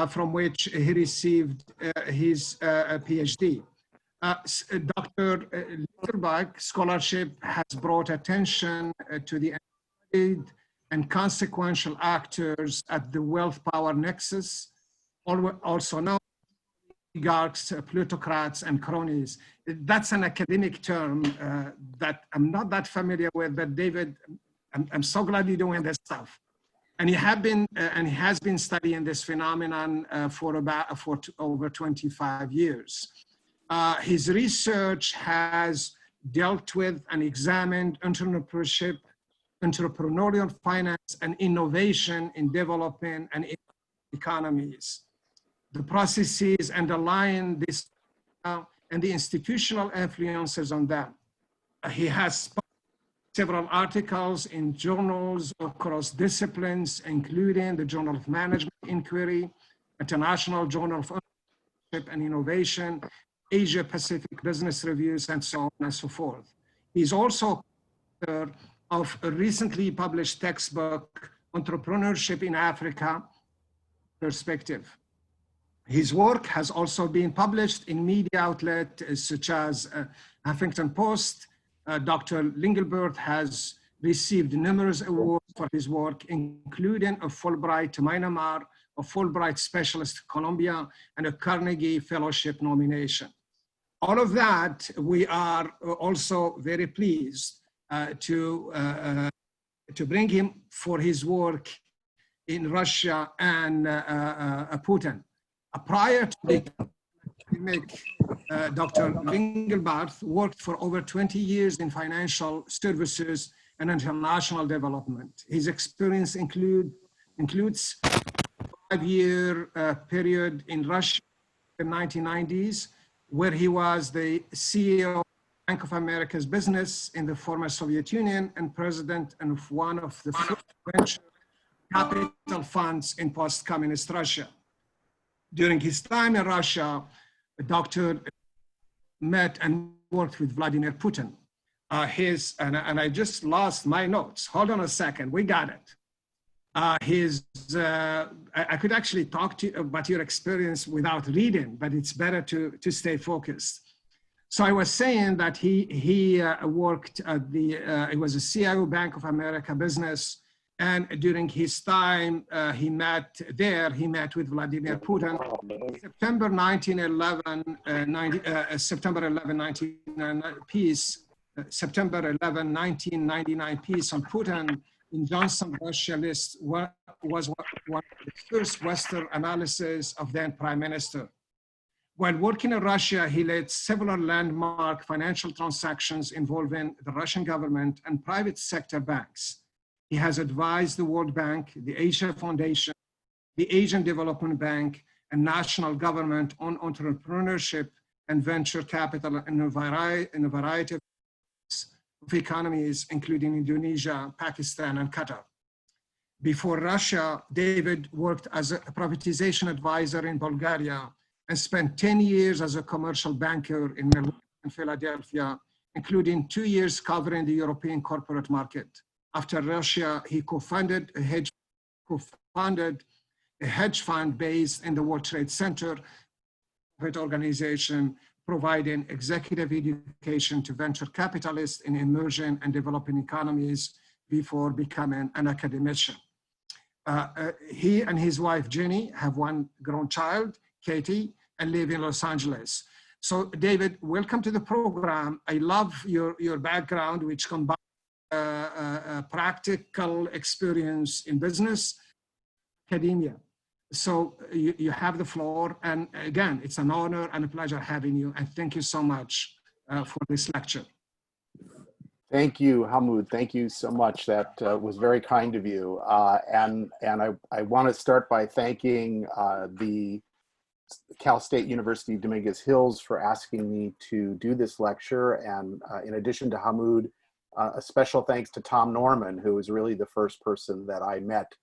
from which he received his PhD. Dr. Lingelbach scholarship has brought attention to the and consequential actors at the wealth-power nexus, also known as oligarchs, plutocrats, and cronies. That's an academic term that I'm not that familiar with, but David, I'm so glad you're doing this stuff. And he has been studying this phenomenon for over 25 years. His research has dealt with and examined entrepreneurship, entrepreneurial finance, and innovation in developing and economies. The processes underlying this and the institutional influences on them. He has several articles in journals across disciplines, including the Journal of Management Inquiry, International Journal of Entrepreneurship and Innovation, Asia Pacific Business Reviews, and so on and so forth. He's also author of a recently published textbook, Entrepreneurship in Africa, Perspective. His work has also been published in media outlets such as Huffington Post. Dr. Lingelbach has received numerous awards for his work, including a Fulbright to Myanmar, a Fulbright Specialist to Colombia, and a Carnegie Fellowship nomination. All of that, we are also very pleased to bring him for his work in Russia and Putin. Prior to the pandemic, Dr. Lingelbach worked for over 20 years in financial services and international development. His experience includes a 5-year period in Russia in the 1990s, where he was the CEO of Bank of America's business in the former Soviet Union and president of one of the first venture capital funds in post-communist Russia. During his time in Russia, Dr. met and worked with Vladimir Putin. And I just lost my notes. Hold on a second, we got it. I could actually talk to you about your experience without reading, but it's better to stay focused. So I was saying that he worked at he was a CIO Bank of America business. And during his time, he met with Vladimir Putin. September 1911, September 11, 1999 piece on Putin in Johnson, Russia list was one of the first Western analysis of then Prime Minister. While working in Russia, he led several landmark financial transactions involving the Russian government and private sector banks. He has advised the World Bank, the Asia Foundation, the Asian Development Bank, and national government on entrepreneurship and venture capital in a variety of economies, including Indonesia, Pakistan, and Qatar. Before Russia, David worked as a privatization advisor in Bulgaria and spent 10 years as a commercial banker in Merrick and Philadelphia, including 2 years covering the European corporate market. After Russia, he co-founded a hedge fund based in the World Trade Center, an organization providing executive education to venture capitalists in emerging and developing economies before becoming an academician. He and his wife, Jenny, have one grown child, Katie, and live in Los Angeles. So David, welcome to the program. I love your background, which combines practical experience in business, academia. So you have the floor. And again, it's an honor and a pleasure having you. And thank you so much for this lecture. Thank you, Hamoud. Thank you so much. That was very kind of you. And I want to start by thanking the Cal State University Dominguez Hills for asking me to do this lecture. And in addition to Hamoud, a special thanks to Tom Norman, who was really the first person that I met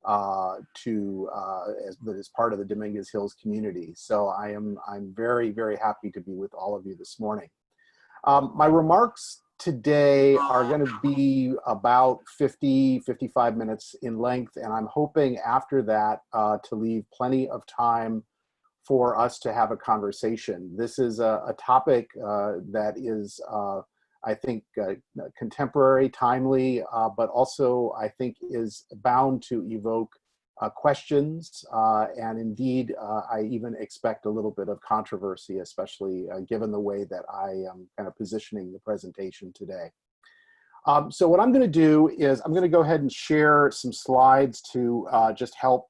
that is part of the Dominguez Hills community. So I'm very, very happy to be with all of you this morning. My remarks today are going to be about 55 minutes in length, and I'm hoping after that to leave plenty of time for us to have a conversation. This is a topic that is, I think, contemporary, timely, but also I think is bound to evoke questions, and indeed, I even expect a little bit of controversy, especially given the way that I am kind of positioning the presentation today. So what I'm going to do is I'm going to go ahead and share some slides to just help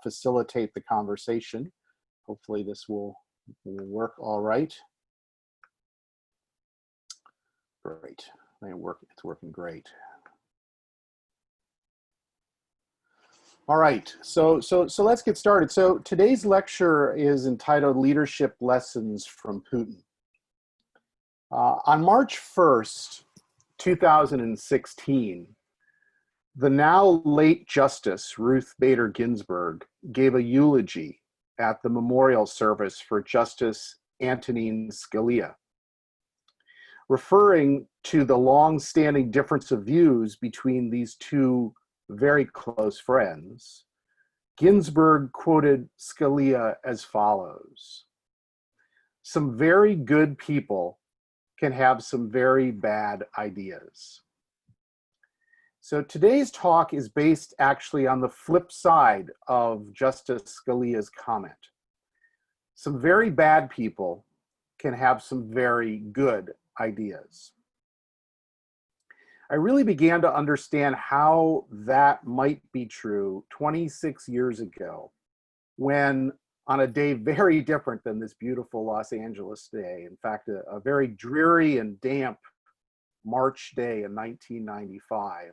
facilitate the conversation. Hopefully this will work all right. Great, it's working great. All right, so let's get started. So today's lecture is entitled Leadership Lessons from Putin. On March 1st, 2016, the now late Justice Ruth Bader Ginsburg gave a eulogy at the memorial service for Justice Antonin Scalia, referring to the long-standing difference of views between these two very close friends. Ginsburg quoted Scalia as follows: "Some very good people can have some very bad ideas." So today's talk is based actually on the flip side of Justice Scalia's comment. Some very bad people can have some very good ideas. I really began to understand how that might be true 26 years ago, when on a day very different than this beautiful Los Angeles day, in fact, a very dreary and damp March day in 1995,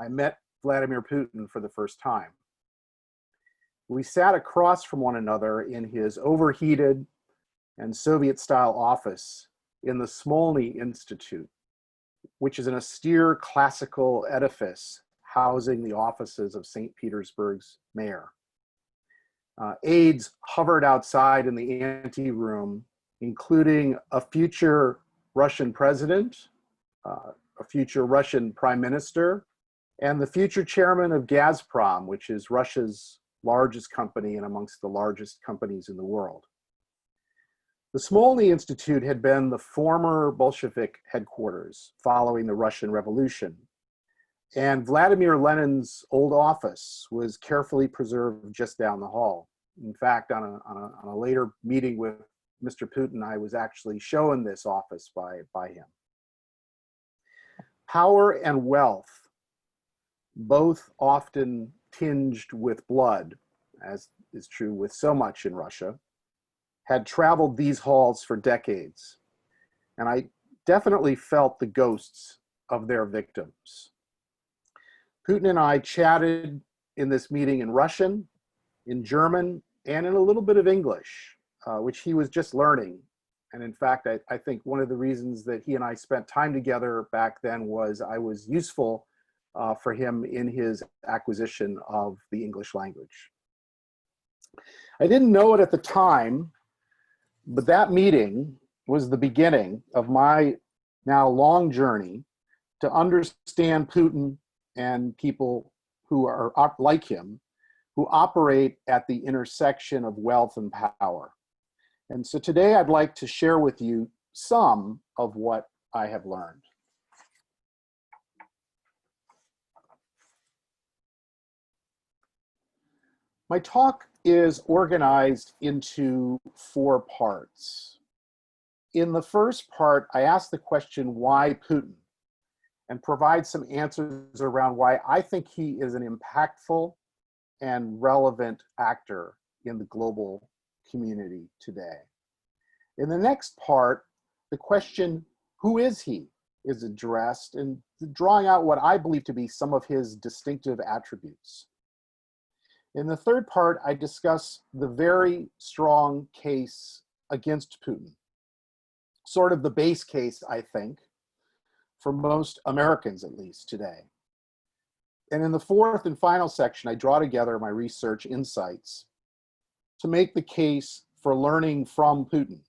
I met Vladimir Putin for the first time. We sat across from one another in his overheated and Soviet-style office in the Smolny Institute, which is an austere classical edifice housing the offices of St. Petersburg's mayor. Aides hovered outside in the anteroom, including a future Russian president, a future Russian prime minister, and the future chairman of Gazprom, which is Russia's largest company and amongst the largest companies in the world. The Smolny Institute had been the former Bolshevik headquarters following the Russian Revolution, and Vladimir Lenin's old office was carefully preserved just down the hall. In fact, on a later meeting with Mr. Putin, I was actually shown this office by him. Power and wealth, both often tinged with blood, as is true with so much in Russia, had traveled these halls for decades, and I definitely felt the ghosts of their victims. Putin and I chatted in this meeting in Russian, in German, and in a little bit of English, which he was just learning. And in fact, I think one of the reasons that he and I spent time together back then was I was useful for him in his acquisition of the English language. I didn't know it at the time, but that meeting was the beginning of my now long journey to understand Putin and people who are like him, who operate at the intersection of wealth and power. And so today I'd like to share with you some of what I have learned. My talk is organized into 4 parts. In the first part, I ask the question, why Putin? And provide some answers around why I think he is an impactful and relevant actor in the global community today. In the next part, the question, who is he, is addressed, and drawing out what I believe to be some of his distinctive attributes. In the third part, I discuss the very strong case against Putin, sort of the base case, I think, for most Americans, at least today. And in the fourth and final section, I draw together my research insights to make the case for learning from Putin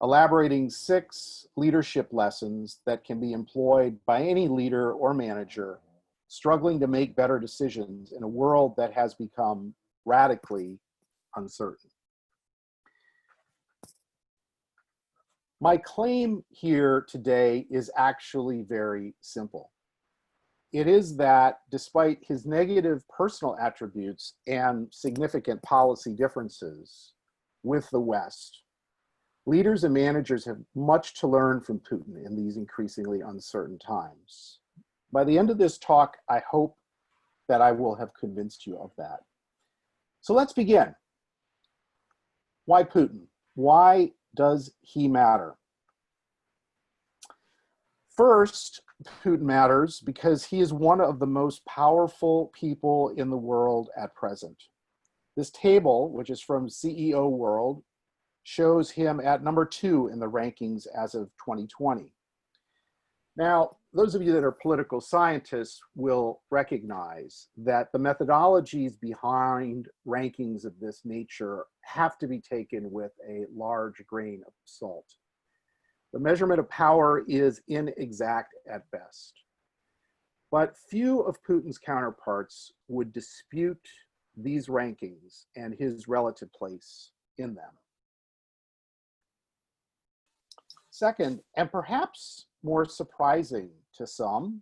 elaborating 6 leadership lessons that can be employed by any leader or manager struggling to make better decisions in a world that has become radically uncertain. My claim here today is actually very simple. It is that despite his negative personal attributes and significant policy differences with the West, leaders and managers have much to learn from Putin in these increasingly uncertain times. By the end of this talk, I hope that I will have convinced you of that. So let's begin. Why Putin? Why does he matter? First, Putin matters because he is one of the most powerful people in the world at present. This table, which is from CEO World, shows him at number 2 in the rankings as of 2020. Now, those of you that are political scientists will recognize that the methodologies behind rankings of this nature have to be taken with a large grain of salt. The measurement of power is inexact at best. But few of Putin's counterparts would dispute these rankings and his relative place in them. Second, and perhaps more surprising to some,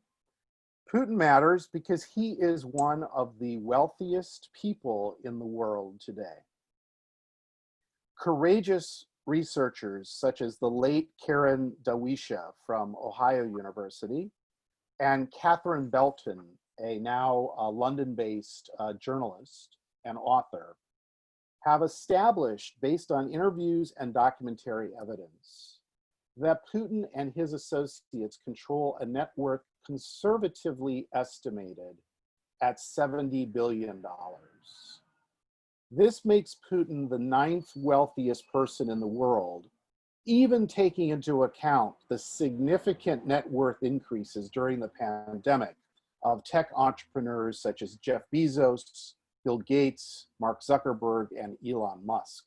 Putin matters because he is one of the wealthiest people in the world today. Courageous researchers such as the late Karen Dawisha from Ohio University and Catherine Belton, a now London-based journalist and author, have established, based on interviews and documentary evidence, that Putin and his associates control a net worth conservatively estimated at $70 billion. This makes Putin the 9th wealthiest person in the world, even taking into account the significant net worth increases during the pandemic of tech entrepreneurs such as Jeff Bezos, Bill Gates, Mark Zuckerberg, and Elon Musk.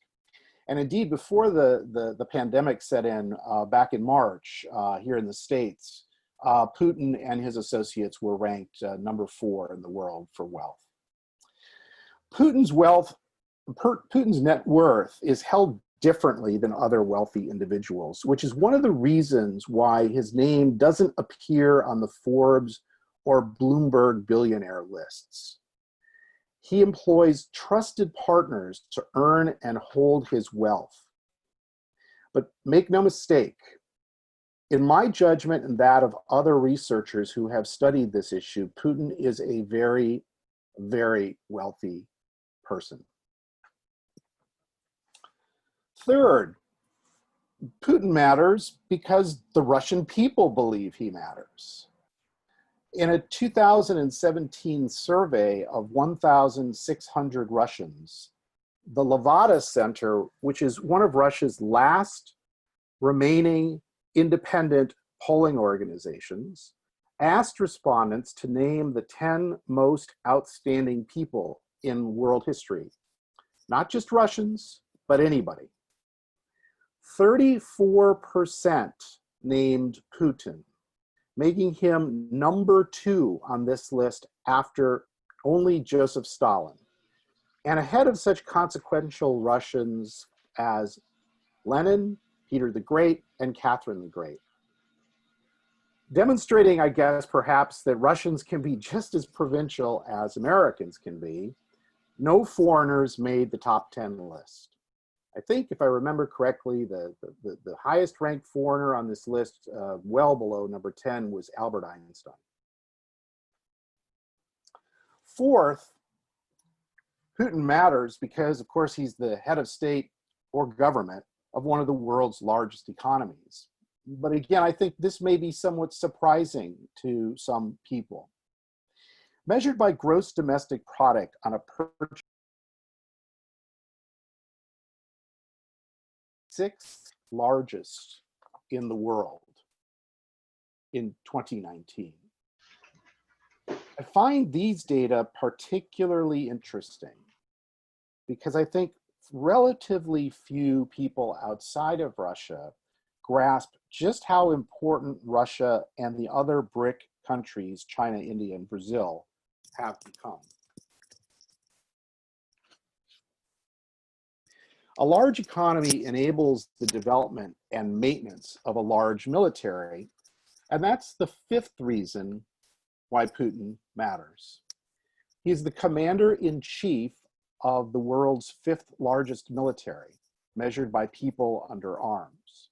And indeed, before the pandemic set in back in March here in the States, Putin and his associates were ranked number 4 in the world for wealth. Putin's net worth is held differently than other wealthy individuals, which is one of the reasons why his name doesn't appear on the Forbes or Bloomberg billionaire lists. He employs trusted partners to earn and hold his wealth. But make no mistake, in my judgment and that of other researchers who have studied this issue, Putin is a very, very wealthy person. Third, Putin matters because the Russian people believe he matters. In a 2017 survey of 1,600 Russians, the Levada Center, which is one of Russia's last remaining independent polling organizations, asked respondents to name the 10 most outstanding people in world history. Not just Russians, but anybody. 34% named Putin, making him number 2 on this list after only Joseph Stalin, and ahead of such consequential Russians as Lenin, Peter the Great, and Catherine the Great. Demonstrating, I guess, perhaps that Russians can be just as provincial as Americans can be, no foreigners made the top 10 list. I think, if I remember correctly, the highest ranked foreigner on this list, well below number 10, was Albert Einstein. Fourth, Putin matters because, of course, he's the head of state or government of one of the world's largest economies. But again, I think this may be somewhat surprising to some people. Measured by gross domestic product on a per 6th largest in the world in 2019. I find these data particularly interesting because I think relatively few people outside of Russia grasp just how important Russia and the other BRIC countries, China, India, and Brazil, have become. A large economy enables the development and maintenance of a large military, and that's the fifth reason why Putin matters. He's the commander-in-chief of the world's fifth largest military, measured by people under arms.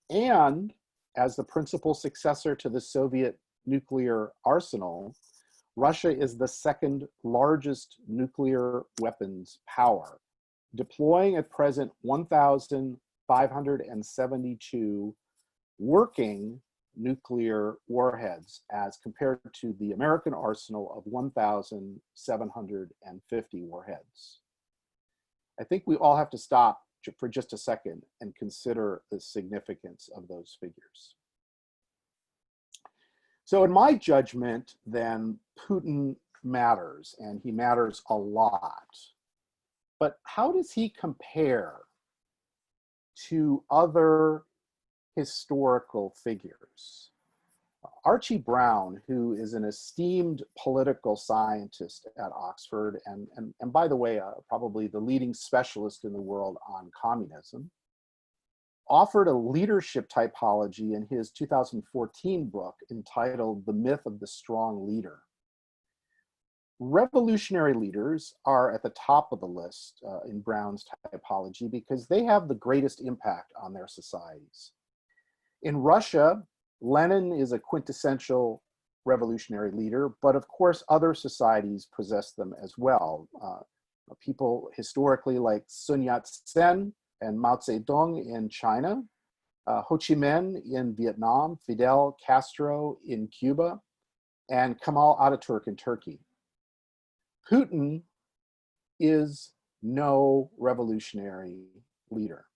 And as the principal successor to the Soviet nuclear arsenal, Russia is the second largest nuclear weapons power, deploying at present 1,572 working nuclear warheads as compared to the American arsenal of 1,750 warheads. I think we all have to stop for just a second and consider the significance of those figures. So in my judgment, then, Putin matters, and he matters a lot. But how does he compare to other historical figures? Archie Brown, who is an esteemed political scientist at Oxford, and by the way, probably the leading specialist in the world on communism, offered a leadership typology in his 2014 book entitled The Myth of the Strong Leader. Revolutionary leaders are at the top of the list in Brown's typology because they have the greatest impact on their societies. In Russia, Lenin is a quintessential revolutionary leader, but of course other societies possess them as well. People historically like Sun Yat-sen and Mao Zedong in China, Ho Chi Minh in Vietnam, Fidel Castro in Cuba, and Kemal Ataturk in Turkey. Putin is no revolutionary leader.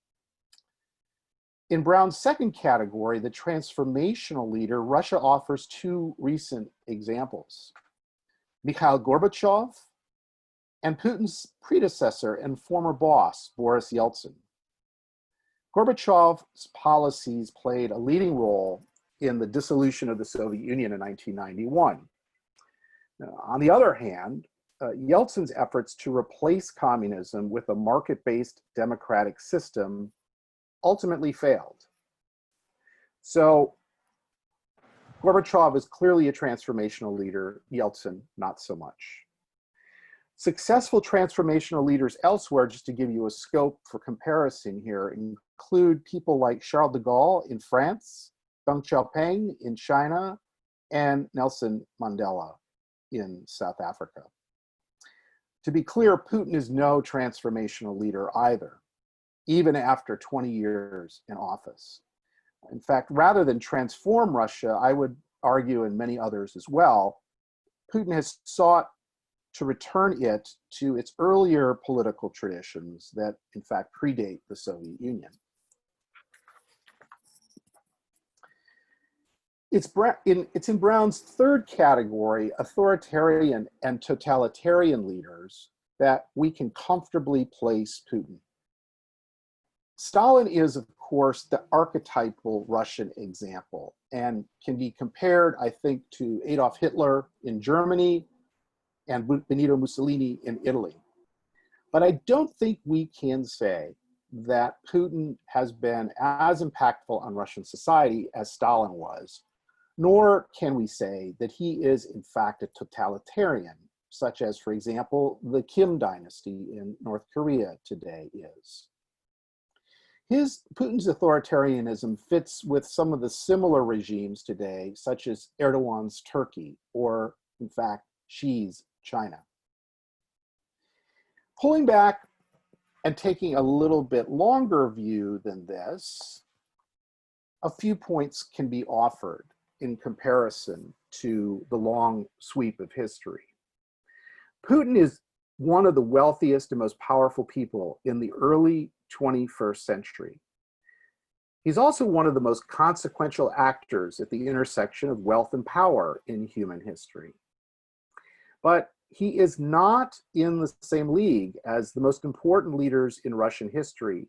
In Brown's second category, the transformational leader, Russia offers two recent examples: Mikhail Gorbachev and Putin's predecessor and former boss, Boris Yeltsin. Gorbachev's policies played a leading role in the dissolution of the Soviet Union in 1991. Now, on the other hand, Yeltsin's efforts to replace communism with a market-based democratic system ultimately failed. So Gorbachev is clearly a transformational leader, Yeltsin not so much. Successful transformational leaders elsewhere, just to give you a scope for comparison here, include people like Charles de Gaulle in France, Deng Xiaoping in China, and Nelson Mandela in South Africa. To be clear, Putin is no transformational leader either, even after 20 years in office. In fact, rather than transform Russia, I would argue, and many others as well, Putin has sought to return it to its earlier political traditions that, in fact, predate the Soviet Union. It's in Brown's third category, authoritarian and totalitarian leaders, that we can comfortably place Putin. Stalin is, of course, the archetypal Russian example and can be compared, I think, to Adolf Hitler in Germany and Benito Mussolini in Italy. But I don't think we can say that Putin has been as impactful on Russian society as Stalin was, nor can we say that he is, in fact, a totalitarian, such as, for example, the Kim dynasty in North Korea today is. Putin's authoritarianism fits with some of the similar regimes today, such as Erdogan's Turkey, or, in fact, Xi's China. Pulling back and taking a little bit longer view than this, a few points can be offered in comparison to the long sweep of history. Putin is one of the wealthiest and most powerful people in the early 21st century. He's also one of the most consequential actors at the intersection of wealth and power in human history. But he is not in the same league as the most important leaders in Russian history.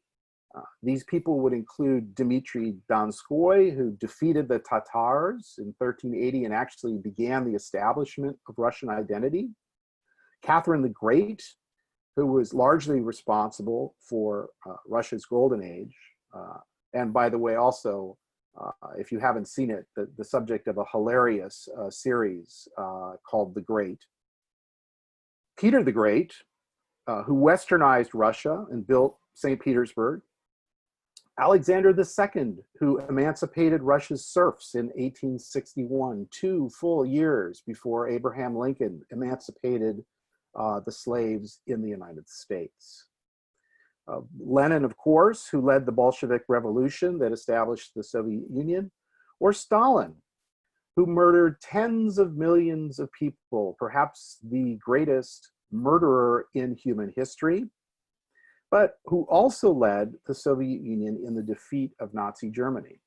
These people would include Dmitry Donskoy, who defeated the Tatars in 1380 and actually began the establishment of Russian identity. Catherine the Great, who was largely responsible for Russia's golden age. And by the way, also, if you haven't seen it, the subject of a hilarious series called The Great. Peter the Great, who westernized Russia and built St. Petersburg. Alexander II, who emancipated Russia's serfs in 1861, 2 full years before Abraham Lincoln emancipated the slaves in the United States. Lenin, of course, who led the Bolshevik Revolution that established the Soviet Union, or Stalin, who murdered tens of millions of people, perhaps the greatest murderer in human history, but who also led the Soviet Union in the defeat of Nazi Germany.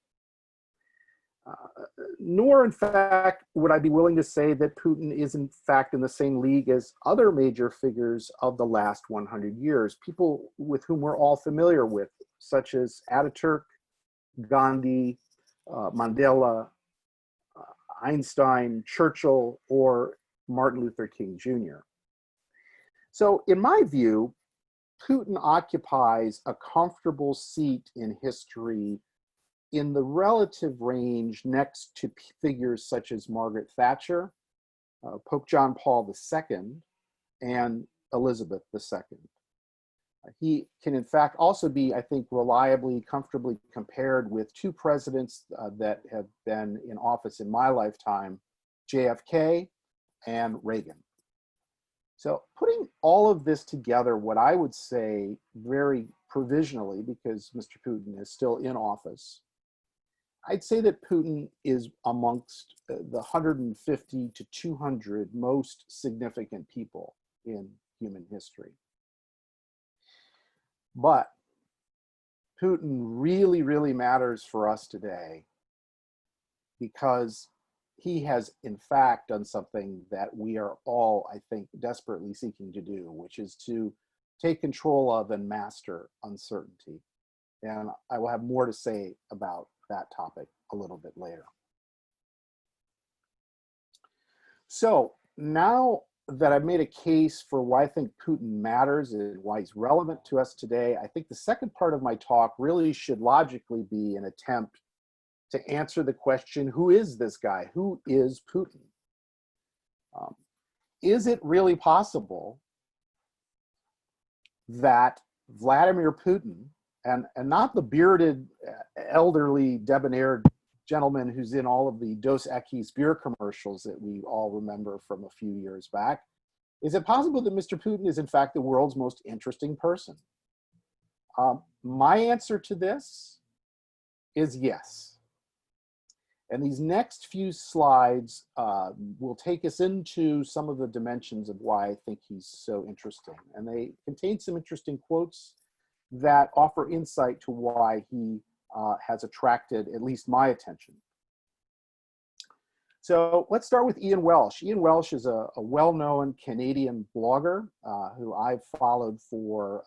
Nor, in fact, would I be willing to say that Putin is, in fact, in the same league as other major figures of the last 100 years, people with whom we're all familiar with, such as Ataturk, Gandhi, Mandela, Einstein, Churchill, or Martin Luther King Jr. So, in my view, Putin occupies a comfortable seat in history in the relative range next to figures such as Margaret Thatcher, Pope John Paul II, and Elizabeth II. He can, in fact, also be, I think, reliably, comfortably compared with 2 presidents that have been in office in my lifetime, JFK and Reagan. So putting all of this together, what I would say very provisionally, because Mr. Putin is still in office, I'd say that Putin is amongst the 150 to 200 most significant people in human history. But Putin really, really matters for us today because he has, in fact, done something that we are all, I think, desperately seeking to do, which is to take control of and master uncertainty. And I will have more to say about that topic a little bit later. So now that I've made a case for why I think Putin matters and why he's relevant to us today, I think the second part of my talk really should logically be an attempt to answer the question, who is this guy? Who is Putin? Is it really possible that Vladimir Putin, and not the bearded, elderly, debonair gentleman who's in all of the Dos Equis beer commercials that we all remember from a few years back, is it possible that Mr. Putin is in fact the world's most interesting person? My answer to this is yes. And these next few slides will take us into some of the dimensions of why I think he's so interesting. And they contain some interesting quotes that offer insight to why he has attracted at least my attention. So let's start with Ian Welsh. Ian Welsh is a well-known Canadian blogger who I've followed for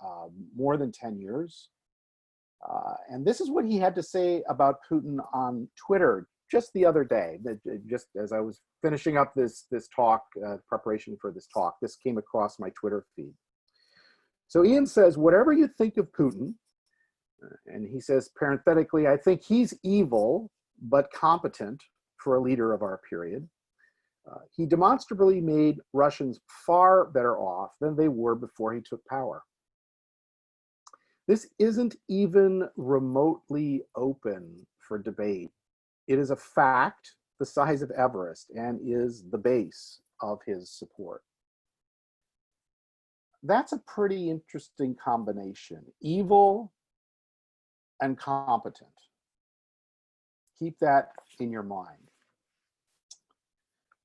more than 10 years. And this is what he had to say about Putin on Twitter just the other day, just as I was finishing up this talk, preparation for this talk. This came across my Twitter feed. So Ian says, whatever you think of Putin, and he says parenthetically, I think he's evil, but competent for a leader of our period. He demonstrably made Russians far better off than they were before he took power. This isn't even remotely open for debate. It is a fact the size of Everest and is the base of his support. That's a pretty interesting combination, evil and competent. Keep that in your mind.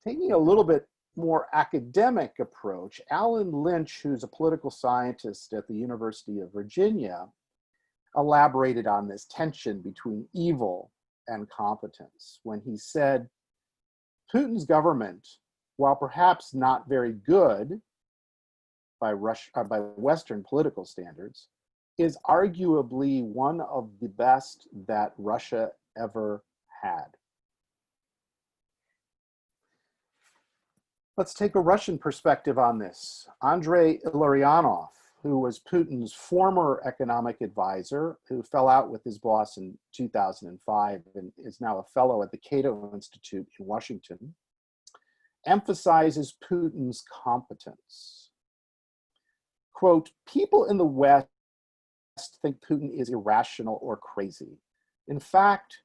Taking a little bit more academic approach, Alan Lynch, who's a political scientist at the University of Virginia, elaborated on this tension between evil and competence when he said, Putin's government while perhaps not very good by Western political standards, is arguably one of the best that Russia ever had. Let's take a Russian perspective on this. Andrei Illarionov, who was Putin's former economic advisor, who fell out with his boss in 2005 and is now a fellow at the Cato Institute in Washington, emphasizes Putin's competence. Quote, people in the West think Putin is irrational or crazy. In fact,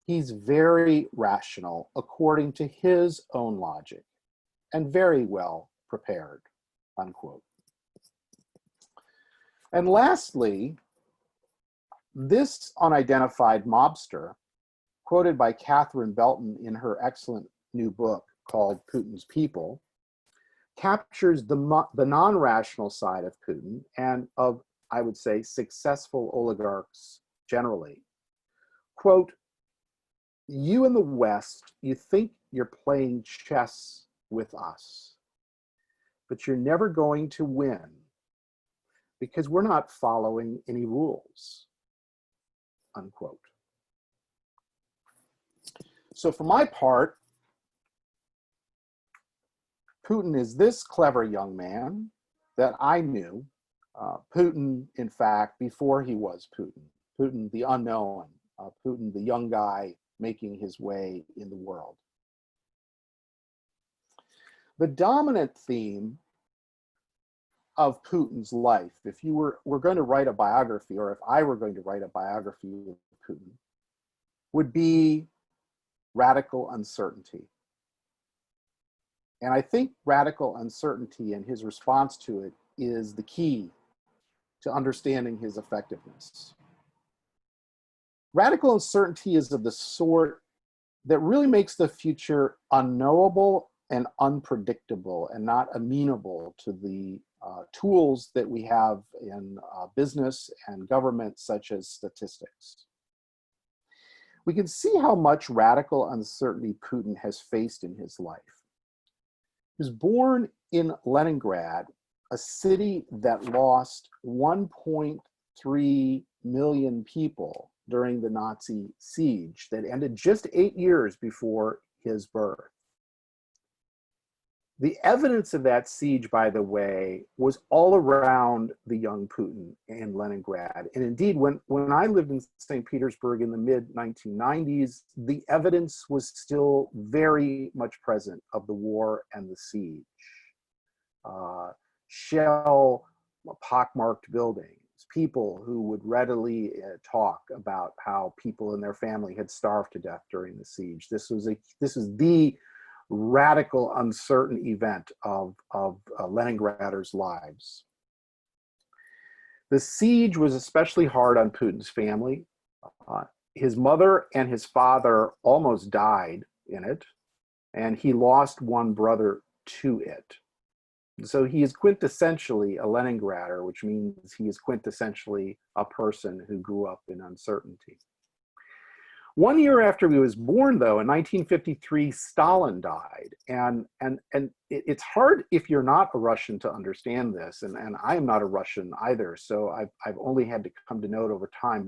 he's very rational according to his own logic and very well prepared, unquote. And lastly, this unidentified mobster, quoted by Catherine Belton in her excellent new book called Putin's People, captures the non-rational side of Putin and of, I would say, successful oligarchs generally. Quote, you in the West, you think you're playing chess with us, but you're never going to win because we're not following any rules, unquote. So for my part, Putin is this clever young man that I knew. Putin, in fact, before he was Putin. Putin the unknown, Putin the young guy making his way in the world. The dominant theme of Putin's life, if you were going to write a biography, or if I were going to write a biography of Putin, would be radical uncertainty. And I think radical uncertainty and his response to it is the key to understanding his effectiveness. Radical uncertainty is of the sort that really makes the future unknowable and unpredictable and not amenable to the tools that we have in business and government, such as statistics. We can see how much radical uncertainty Putin has faced in his life. He was born in Leningrad, a city that lost 1.3 million people during the Nazi siege that ended just 8 years before his birth. The evidence of that siege, by the way, was all around the young Putin in Leningrad. And indeed, when I lived in St. Petersburg in the mid-1990s, the evidence was still very much present of the war and the siege. Shell pockmarked buildings, people who would readily talk about how people in their family had starved to death during the siege. This was the radical, uncertain event of Leningraders' lives. The siege was especially hard on Putin's family. His mother and his father almost died in it, and he lost one brother to it. So he is quintessentially a Leningrader, which means he is quintessentially a person who grew up in uncertainty. 1 year after he was born, though, in 1953, Stalin died. And it's hard if you're not a Russian to understand this. And I am not a Russian either, so I've only had to come to know it over time.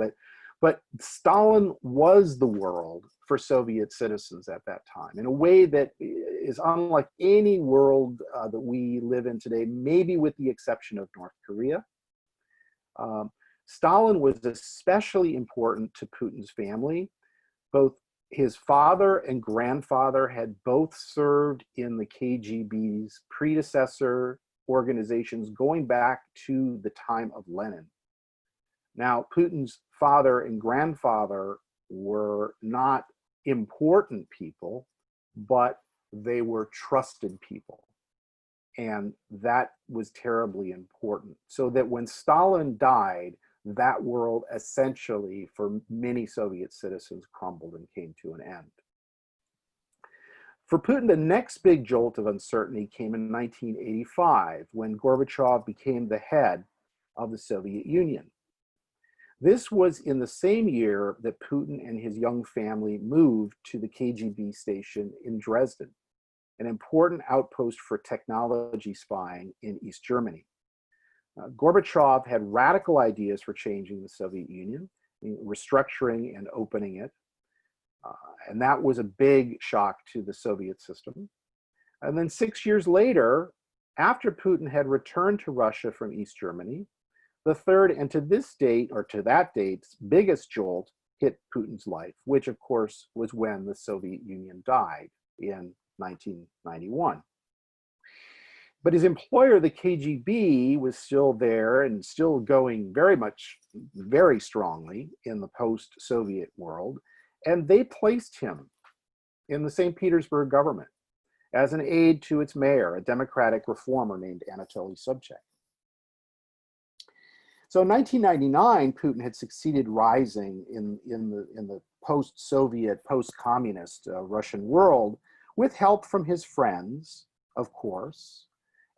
But Stalin was the world for Soviet citizens at that time in a way that is unlike any world that we live in today, maybe with the exception of North Korea. Stalin was especially important to Putin's family. Both his father and grandfather had both served in the KGB's predecessor organizations going back to the time of Lenin. Now, Putin's father and grandfather were not important people, but they were trusted people. And that was terribly important. So that when Stalin died, that world essentially, for many Soviet citizens, crumbled and came to an end. For Putin, the next big jolt of uncertainty came in 1985, when Gorbachev became the head of the Soviet Union. This was in the same year that Putin and his young family moved to the KGB station in Dresden. an important outpost for technology spying in East Germany. Gorbachev had radical ideas for changing the Soviet Union, restructuring and opening it. And that was a big shock to the Soviet system. And then 6 years later, after Putin had returned to Russia from East Germany, the third, and to this date, or to that date's biggest jolt hit Putin's life, which of course was when the Soviet Union died in 1991. But his employer, the KGB, was still there and still going very strongly in the post-Soviet world. And they placed him in the St. Petersburg government as an aide to its mayor, a democratic reformer named Anatoly Sobchak. So in 1999, Putin had succeeded rising in the post-Soviet, post-communist Russian world with help from his friends, of course,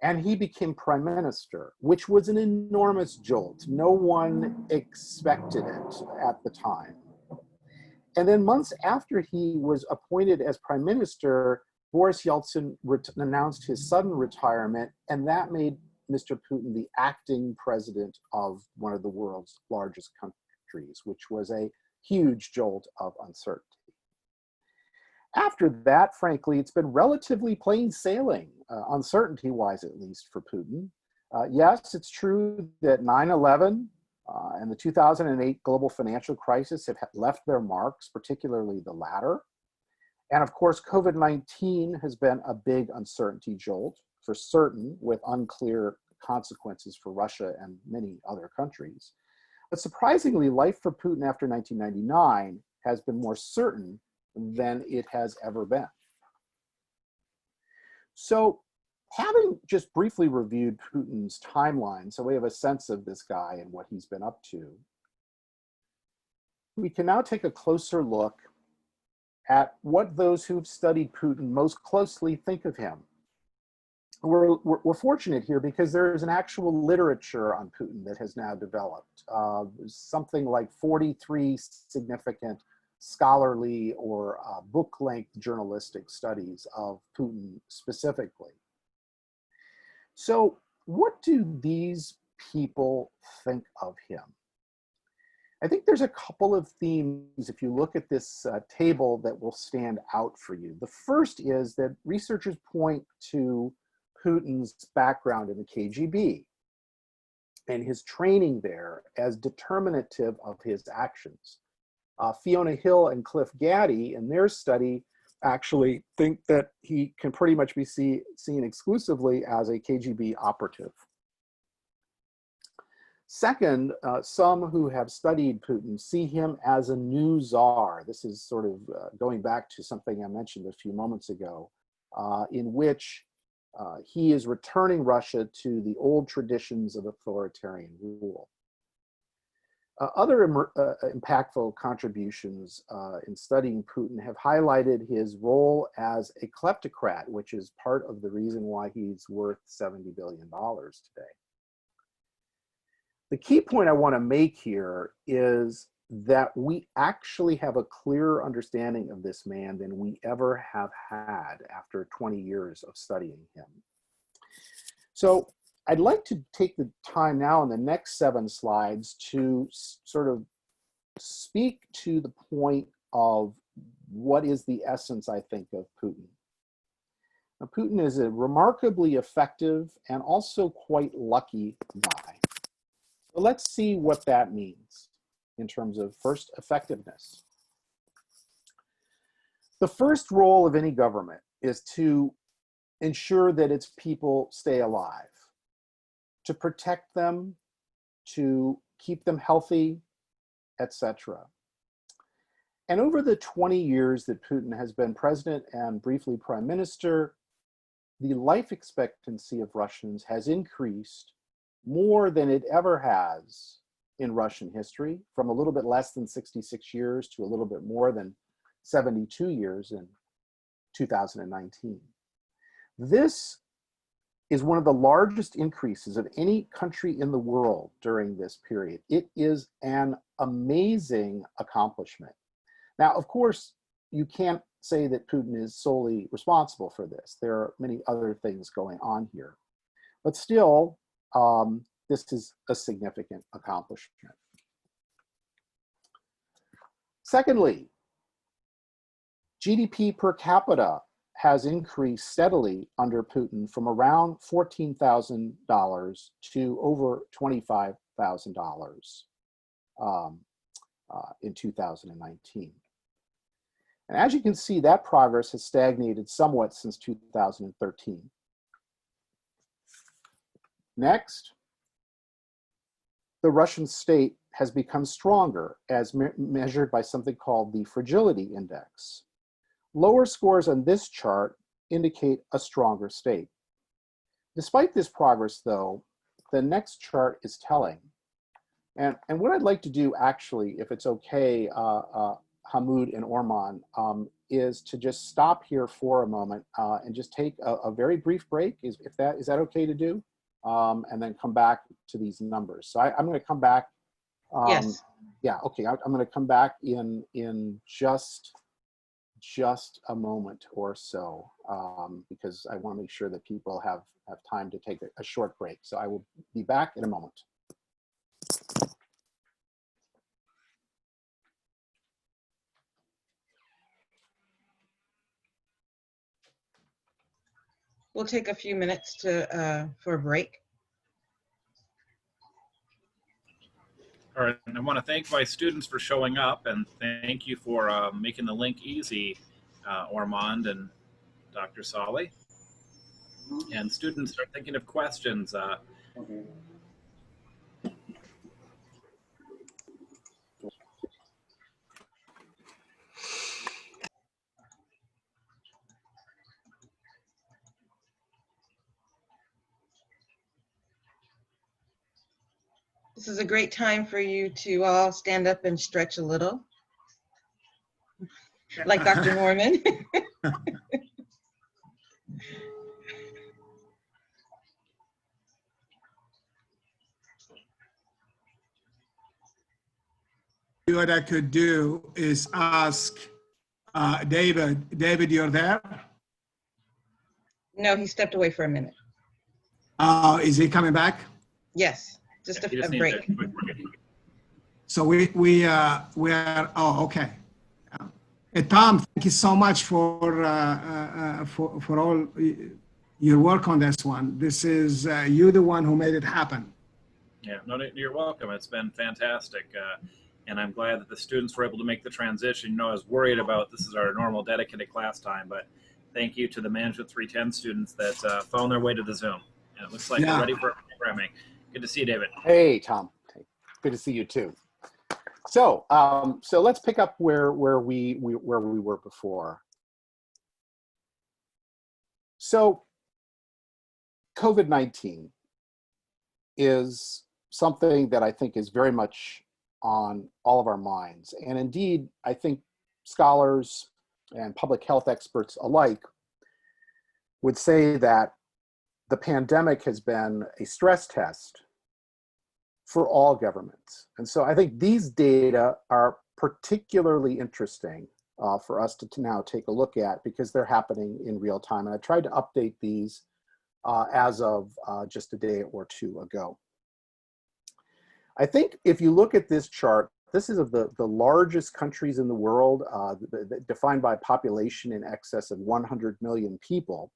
and he became prime minister, which was an enormous jolt. No one expected it at the time. And then months after he was appointed as prime minister, Boris Yeltsin announced his sudden retirement, and that made Mr. Putin the acting president of one of the world's largest countries, which was a huge jolt of uncertainty. After that, frankly, it's been relatively plain sailing, uncertainty-wise at least, for Putin. Yes, it's true that 9/11 and the 2008 global financial crisis have left their marks, particularly the latter. And of course, COVID-19 has been a big uncertainty jolt, for certain, with unclear consequences for Russia and many other countries. But surprisingly, life for Putin after 1999 has been more certain than it has ever been. So, having just briefly reviewed Putin's timeline, so we have a sense of this guy and what he's been up to, we can now take a closer look at what those who've studied Putin most closely think of him. We're fortunate here because there is an actual literature on Putin that has now developed. Something like 43 significant scholarly or book-length journalistic studies of Putin specifically. So what do these people think of him? I think there's a couple of themes, if you look at this table, that will stand out for you. The first is that researchers point to Putin's background in the KGB and his training there as determinative of his actions. Fiona Hill and Cliff Gaddy, in their study, actually think that he can pretty much be seen exclusively as a KGB operative. Second, some who have studied Putin see him as a new czar. This is sort of going back to something I mentioned a few moments ago, in which he is returning Russia to the old traditions of authoritarian rule. Other impactful contributions in studying Putin have highlighted his role as a kleptocrat, which is part of the reason why he's worth $70 billion today. The key point I want to make here is that we actually have a clearer understanding of this man than we ever have had after 20 years of studying him. So I'd like to take the time now in the next 7 slides to sort of speak to the point of what is the essence, I think, of Putin. Now, Putin is a remarkably effective and also quite lucky guy. So let's see what that means in terms of, first, effectiveness. The first role of any government is to ensure that its people stay alive, to protect them, to keep them healthy, etc. And over the 20 years that Putin has been president and briefly prime minister, the life expectancy of Russians has increased more than it ever has in Russian history, from a little bit less than 66 years to a little bit more than 72 years in 2019. This is one of the largest increases of any country in the world during this period. It is an amazing accomplishment. Now, of course, you can't say that Putin is solely responsible for this. There are many other things going on here. But still, this is a significant accomplishment. Secondly, GDP per capita has increased steadily under Putin from around $14,000 to over $25,000 in 2019. And as you can see, that progress has stagnated somewhat since 2013. Next, the Russian state has become stronger as measured by something called the fragility index. Lower scores on this chart indicate a stronger state. Despite this progress, though, the next chart is telling. And what I'd like to do, actually, if it's okay, Hamoud and Orman, is to just stop here for a moment and just take a very brief break. Is that okay to do? And then come back to these numbers. So I'm going to come back. Yes. Yeah. Okay. I'm going to come back in just a moment or so because I want to make sure that people have time to take a short break. So I will be back in a moment. We'll take a few minutes for a break. All right, and I want to thank my students for showing up, and thank you for making the link easy, Ormond and Dr. Solly. And students are thinking of questions. Okay. This is a great time for you to all stand up and stretch a little, like Dr. Norman. What I could do is ask David. David, you're there? No, he stepped away for a minute. Is he coming back? Yes, just You a break. a quick break. So we are, oh, okay. Tom, thank you so much for all your work on this one. This is you the one who made it happen. Yeah, no, you're welcome. It's been fantastic. And I'm glad that the students were able to make the transition. You know, I was worried about this is our normal dedicated class time, but thank you to the Management 310 students that found their way to the Zoom. And it looks like we're ready for programming. Good to see you, David. Hey, Tom. Good to see you too. So, so let's pick up where we were before. So, COVID-19 is something that I think is very much on all of our minds. And indeed, I think scholars and public health experts alike would say that the pandemic has been a stress test for all governments. And so I think these data are particularly interesting for us to now take a look at because they're happening in real time. And I tried to update these as of just a day or two ago. I think if you look at this chart, this is of the largest countries in the world, defined by population in excess of 100 million people.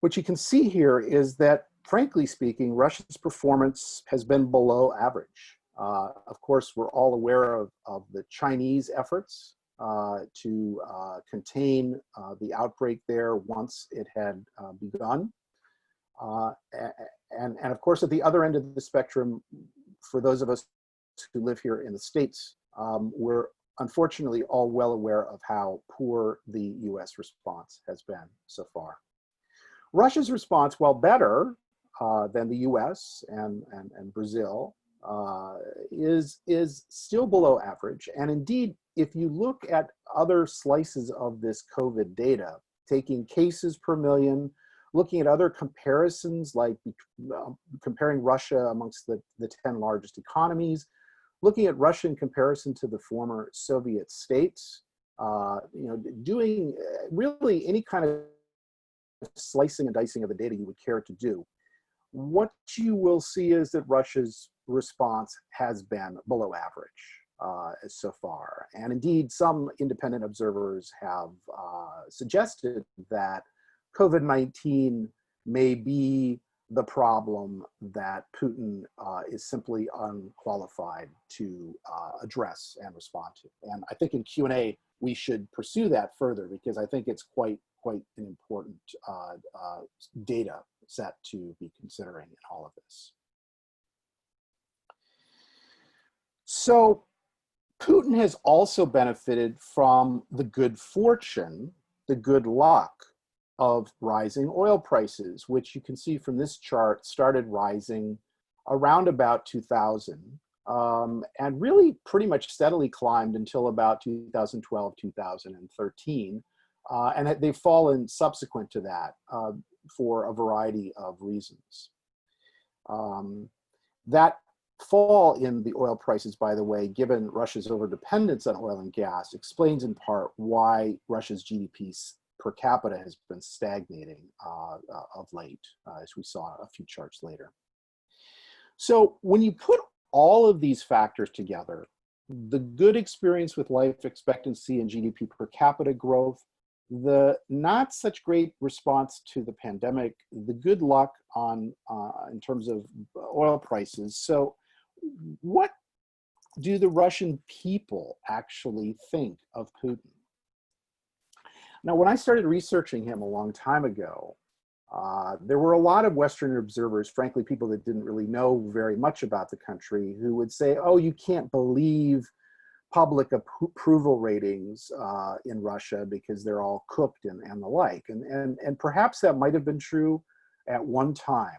What you can see here is that, frankly speaking, Russia's performance has been below average. Of course, we're all aware of the Chinese efforts to contain the outbreak there once it had begun. And of course, at the other end of the spectrum, for those of us who live here in the States, we're unfortunately all well aware of how poor the US response has been so far. Russia's response, while better than the US and Brazil, is still below average. And indeed, if you look at other slices of this COVID data, taking cases per million, looking at other comparisons like comparing Russia amongst the 10 largest economies, looking at Russia in comparison to the former Soviet states, doing really any kind of slicing and dicing of the data you would care to do, what you will see is that Russia's response has been below average so far. And indeed, some independent observers have suggested that COVID-19 may be the problem that Putin is simply unqualified to address and respond to. And I think in Q&A, we should pursue that further because I think it's quite an important data set to be considering in all of this. So Putin has also benefited from the good fortune, the good luck of rising oil prices, which you can see from this chart started rising around about 2000 and really pretty much steadily climbed until about 2012, 2013. And they've fallen subsequent to that for a variety of reasons. That fall in the oil prices, by the way, given Russia's overdependence on oil and gas, explains in part why Russia's GDP per capita has been stagnating of late, as we saw a few charts later. So when you put all of these factors together, the good experience with life expectancy and GDP per capita growth, the not such great response to the pandemic, the good luck in terms of oil prices. So what do the Russian people actually think of Putin? Now, when I started researching him a long time ago, there were a lot of Western observers, frankly, people that didn't really know very much about the country, who would say, oh, you can't believe public approval ratings in Russia because they're all cooked and the like. And perhaps that might have been true at one time.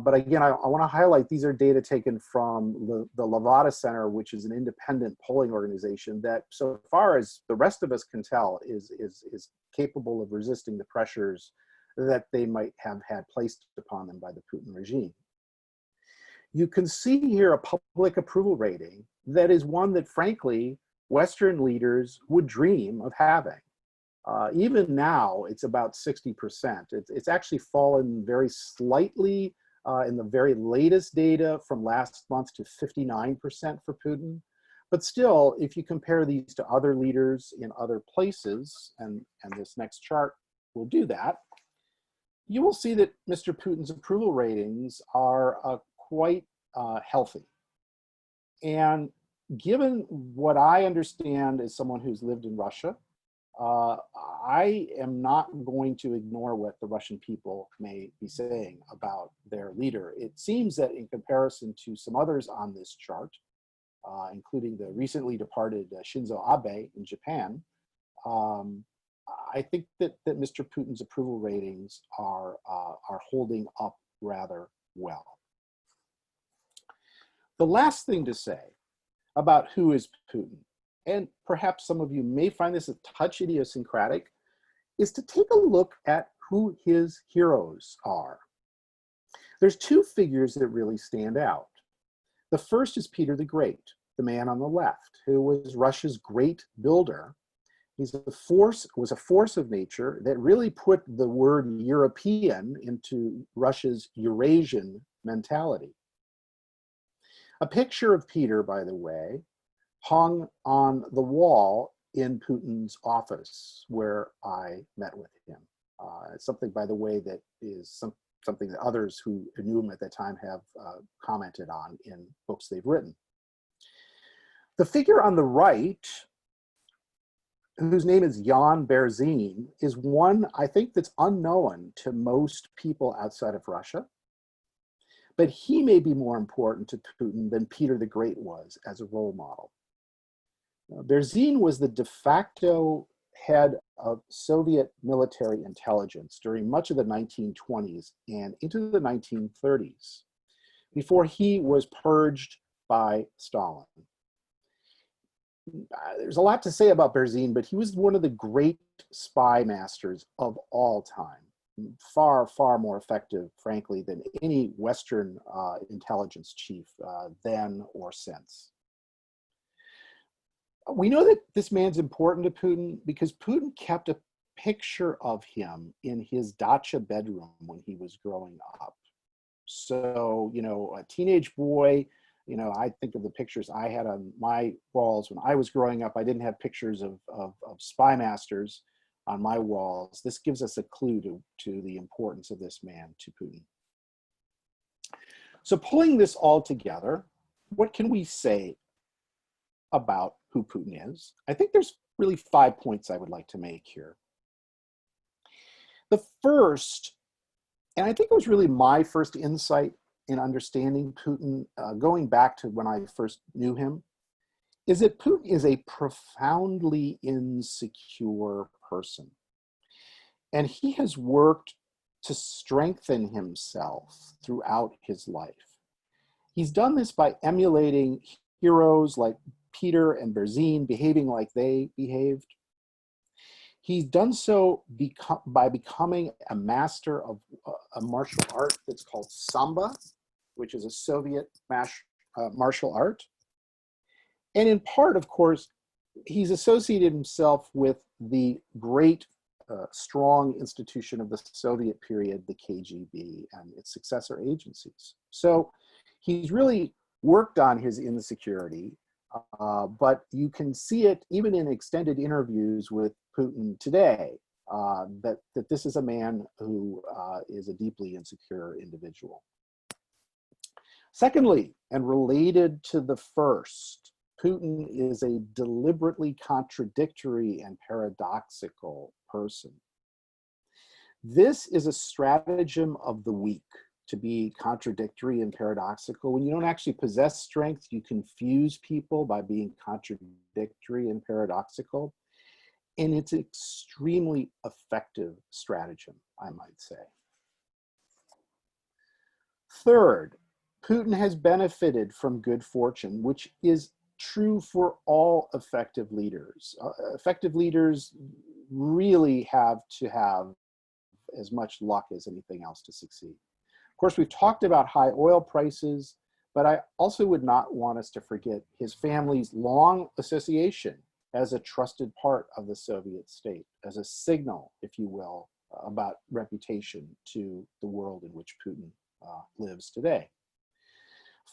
But again, I want to highlight these are data taken from the Levada Center, which is an independent polling organization that, so far as the rest of us can tell, is capable of resisting the pressures that they might have had placed upon them by the Putin regime. You can see here a public approval rating that is one that, frankly, Western leaders would dream of having. Even now, it's about 60%. It's actually fallen very slightly in the very latest data from last month to 59% for Putin. But still, if you compare these to other leaders in other places, and this next chart will do that, you will see that Mr. Putin's approval ratings are quite healthy. And given what I understand as someone who's lived in Russia, I am not going to ignore what the Russian people may be saying about their leader. It seems that in comparison to some others on this chart, including the recently departed Shinzo Abe in Japan, I think that Mr. Putin's approval ratings are holding up rather well. The last thing to say about who is Putin, and perhaps some of you may find this a touch idiosyncratic, is to take a look at who his heroes are. There's two figures that really stand out. The first is Peter the Great, the man on the left, who was Russia's great builder. Was a force of nature that really put the word European into Russia's Eurasian mentality. A picture of Peter, by the way, hung on the wall in Putin's office where I met with him. It's something, by the way, that is something that others who knew him at that time have commented on in books they've written. The figure on the right, whose name is Jan Berzin, is one I think that's unknown to most people outside of Russia. But he may be more important to Putin than Peter the Great was as a role model. Berzin was the de facto head of Soviet military intelligence during much of the 1920s and into the 1930s, before he was purged by Stalin. There's a lot to say about Berzin, but he was one of the great spy masters of all time. Far, far more effective, frankly, than any Western intelligence chief then or since. We know that this man's important to Putin because Putin kept a picture of him in his dacha bedroom when he was growing up. So, you know, a teenage boy, you know, I think of the pictures I had on my walls when I was growing up. I didn't have pictures of spy masters on my walls. This gives us a clue to the importance of this man to Putin. So pulling this all together, what can we say about who Putin is? I think there's really 5 points I would like to make here. The first, and I think it was really my first insight in understanding Putin, going back to when I first knew him, is that Putin is a profoundly insecure person. And he has worked to strengthen himself throughout his life. He's done this by emulating heroes like Peter and Berzin, behaving like they behaved. He's done so by becoming a master of a martial art that's called Samba, which is a Soviet martial art. And in part, of course, he's associated himself with the great, strong institution of the Soviet period, the KGB, and its successor agencies. So he's really worked on his insecurity, but you can see it even in extended interviews with Putin today, that this is a man who is a deeply insecure individual. Secondly, and related to the first, Putin is a deliberately contradictory and paradoxical person. This is a stratagem of the weak, to be contradictory and paradoxical. When you don't actually possess strength, you confuse people by being contradictory and paradoxical. And it's an extremely effective stratagem, I might say. Third, Putin has benefited from good fortune, which is true for all effective leaders. Effective leaders really have to have as much luck as anything else to succeed. Of course, we've talked about high oil prices, but I also would not want us to forget his family's long association as a trusted part of the Soviet state, as a signal, if you will, about reputation to the world in which Putin lives today.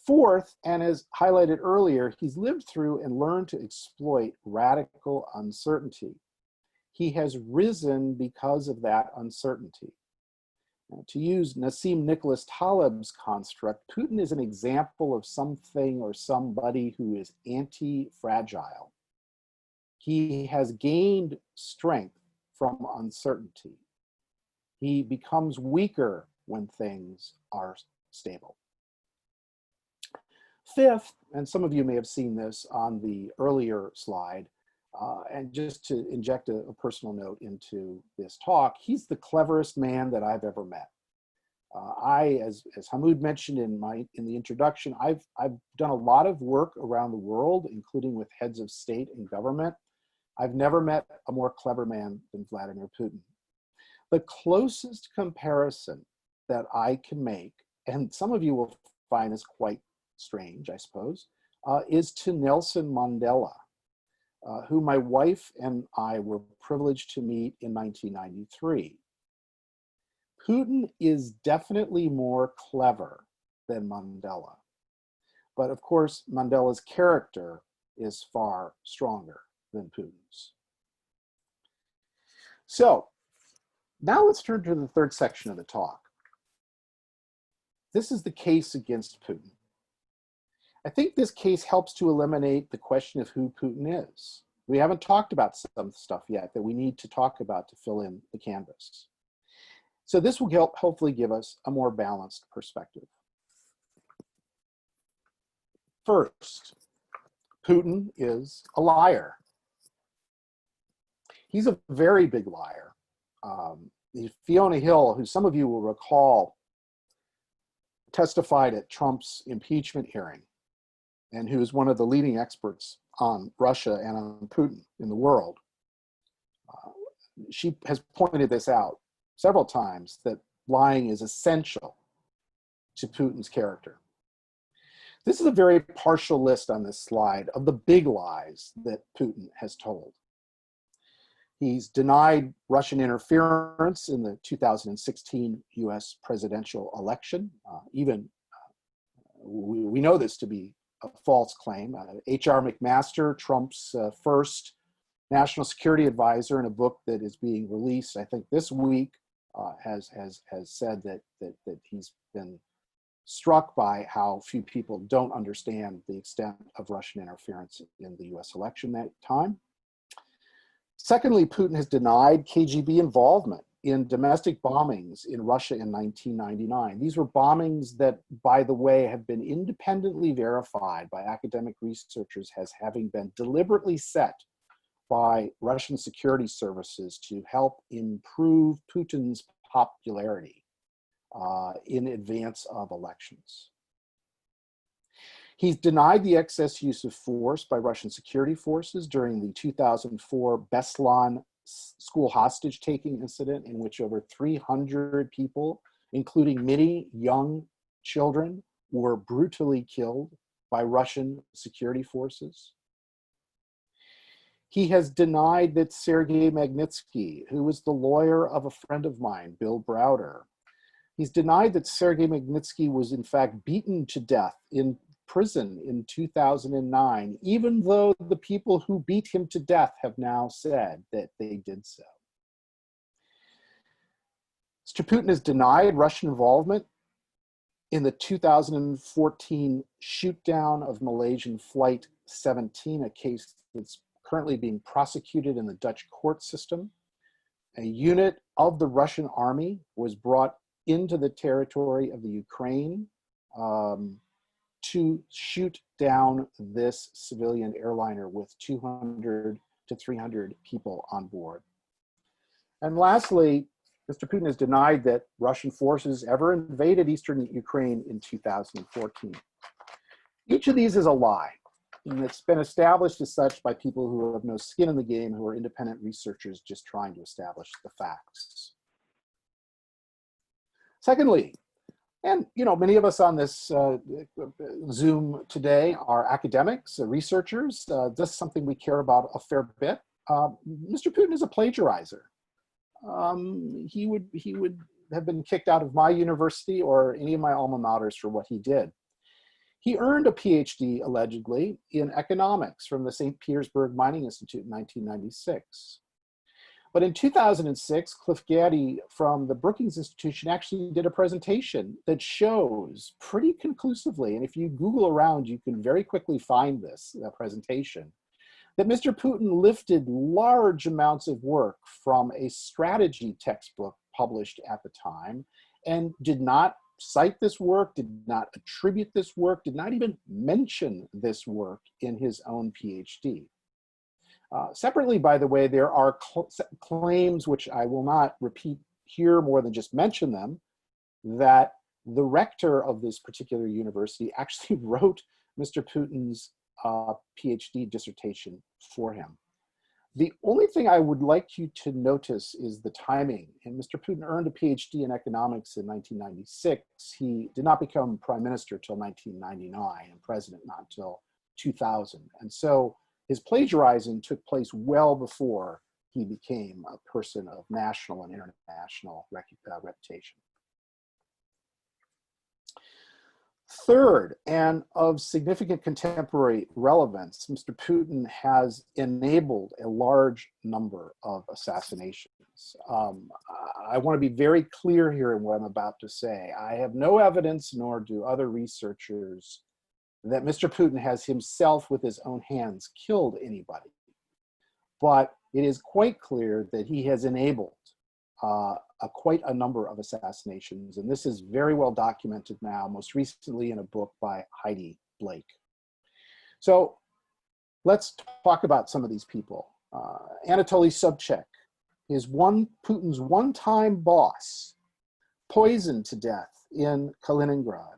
Fourth, and as highlighted earlier, he's lived through and learned to exploit radical uncertainty. He has risen because of that uncertainty. Now, to use Nassim Nicholas Taleb's construct, Putin is an example of something or somebody who is anti-fragile. He has gained strength from uncertainty. He becomes weaker when things are stable. Fifth, and some of you may have seen this on the earlier slide, and just to inject a personal note into this talk, he's the cleverest man that I've ever met. As Hamoud mentioned in the introduction, I've done a lot of work around the world, including with heads of state and government. I've never met a more clever man than Vladimir Putin. The closest comparison that I can make, and some of you will find this quite strange, I suppose, is to Nelson Mandela, who my wife and I were privileged to meet in 1993. Putin is definitely more clever than Mandela, but of course Mandela's character is far stronger than Putin's. So now let's turn to the third section of the talk. This is the case against Putin. I think this case helps to eliminate the question of who Putin is. We haven't talked about some stuff yet that we need to talk about to fill in the canvas. So this will hopefully give us a more balanced perspective. First, Putin is a liar. He's a very big liar. Fiona Hill, who some of you will recall, testified at Trump's impeachment hearing, and who is one of the leading experts on Russia and on Putin in the world. She has pointed this out several times, that lying is essential to Putin's character. This is a very partial list on this slide of the big lies that Putin has told. He's denied Russian interference in the 2016 US presidential election. We know this to be a false claim. H.R. McMaster, Trump's first national security advisor, in a book that is being released, I think this week, has said that he's been struck by how few people don't understand the extent of Russian interference in the US election that time. Secondly, Putin has denied KGB involvement in domestic bombings in Russia in 1999. These were bombings that, by the way, have been independently verified by academic researchers as having been deliberately set by Russian security services to help improve Putin's popularity in advance of elections. He's denied the excess use of force by Russian security forces during the 2004 Beslan school hostage-taking incident, in which over 300 people, including many young children, were brutally killed by Russian security forces. He has denied that Sergei Magnitsky, who was the lawyer of a friend of mine, Bill Browder, he's denied that Sergei Magnitsky was in fact beaten to death in prison in 2009, even though the people who beat him to death have now said that they did so. Mr. Putin has denied Russian involvement in the 2014 shoot-down of Malaysian Flight 17, a case that's currently being prosecuted in the Dutch court system. A unit of the Russian army was brought into the territory of the Ukraine to shoot down this civilian airliner with 200 to 300 people on board. And lastly, Mr. Putin has denied that Russian forces ever invaded eastern Ukraine in 2014. Each of these is a lie, and it's been established as such by people who have no skin in the game, who are independent researchers just trying to establish the facts. Secondly, and many of us on this Zoom today are academics, researchers. This is something we care about a fair bit. Mr. Putin is a plagiarizer. He would have been kicked out of my university or any of my alma maters for what he did. He earned a PhD, allegedly, in economics from the St. Petersburg Mining Institute in 1996. But in 2006, Cliff Gaddy from the Brookings Institution actually did a presentation that shows pretty conclusively, and if you Google around, you can very quickly find this presentation, that Mr. Putin lifted large amounts of work from a strategy textbook published at the time and did not cite this work, did not attribute this work, did not even mention this work in his own PhD. Separately, by the way, there are claims, which I will not repeat here more than just mention them, that the rector of this particular university actually wrote Mr. Putin's PhD dissertation for him. The only thing I would like you to notice is the timing. And Mr. Putin earned a PhD in economics in 1996. He did not become prime minister till 1999 and president not until 2000. And so his plagiarizing took place well before he became a person of national and international reputation. Third, and of significant contemporary relevance, Mr. Putin has enabled a large number of assassinations. I want to be very clear here in what I'm about to say. I have no evidence, nor do other researchers, that Mr. Putin has himself with his own hands killed anybody. But it is quite clear that he has enabled quite a number of assassinations, and this is very well documented now, most recently in a book by Heidi Blake. So let's talk about some of these people. Anatoly Sobchak, Putin's one-time boss, poisoned to death in Kaliningrad.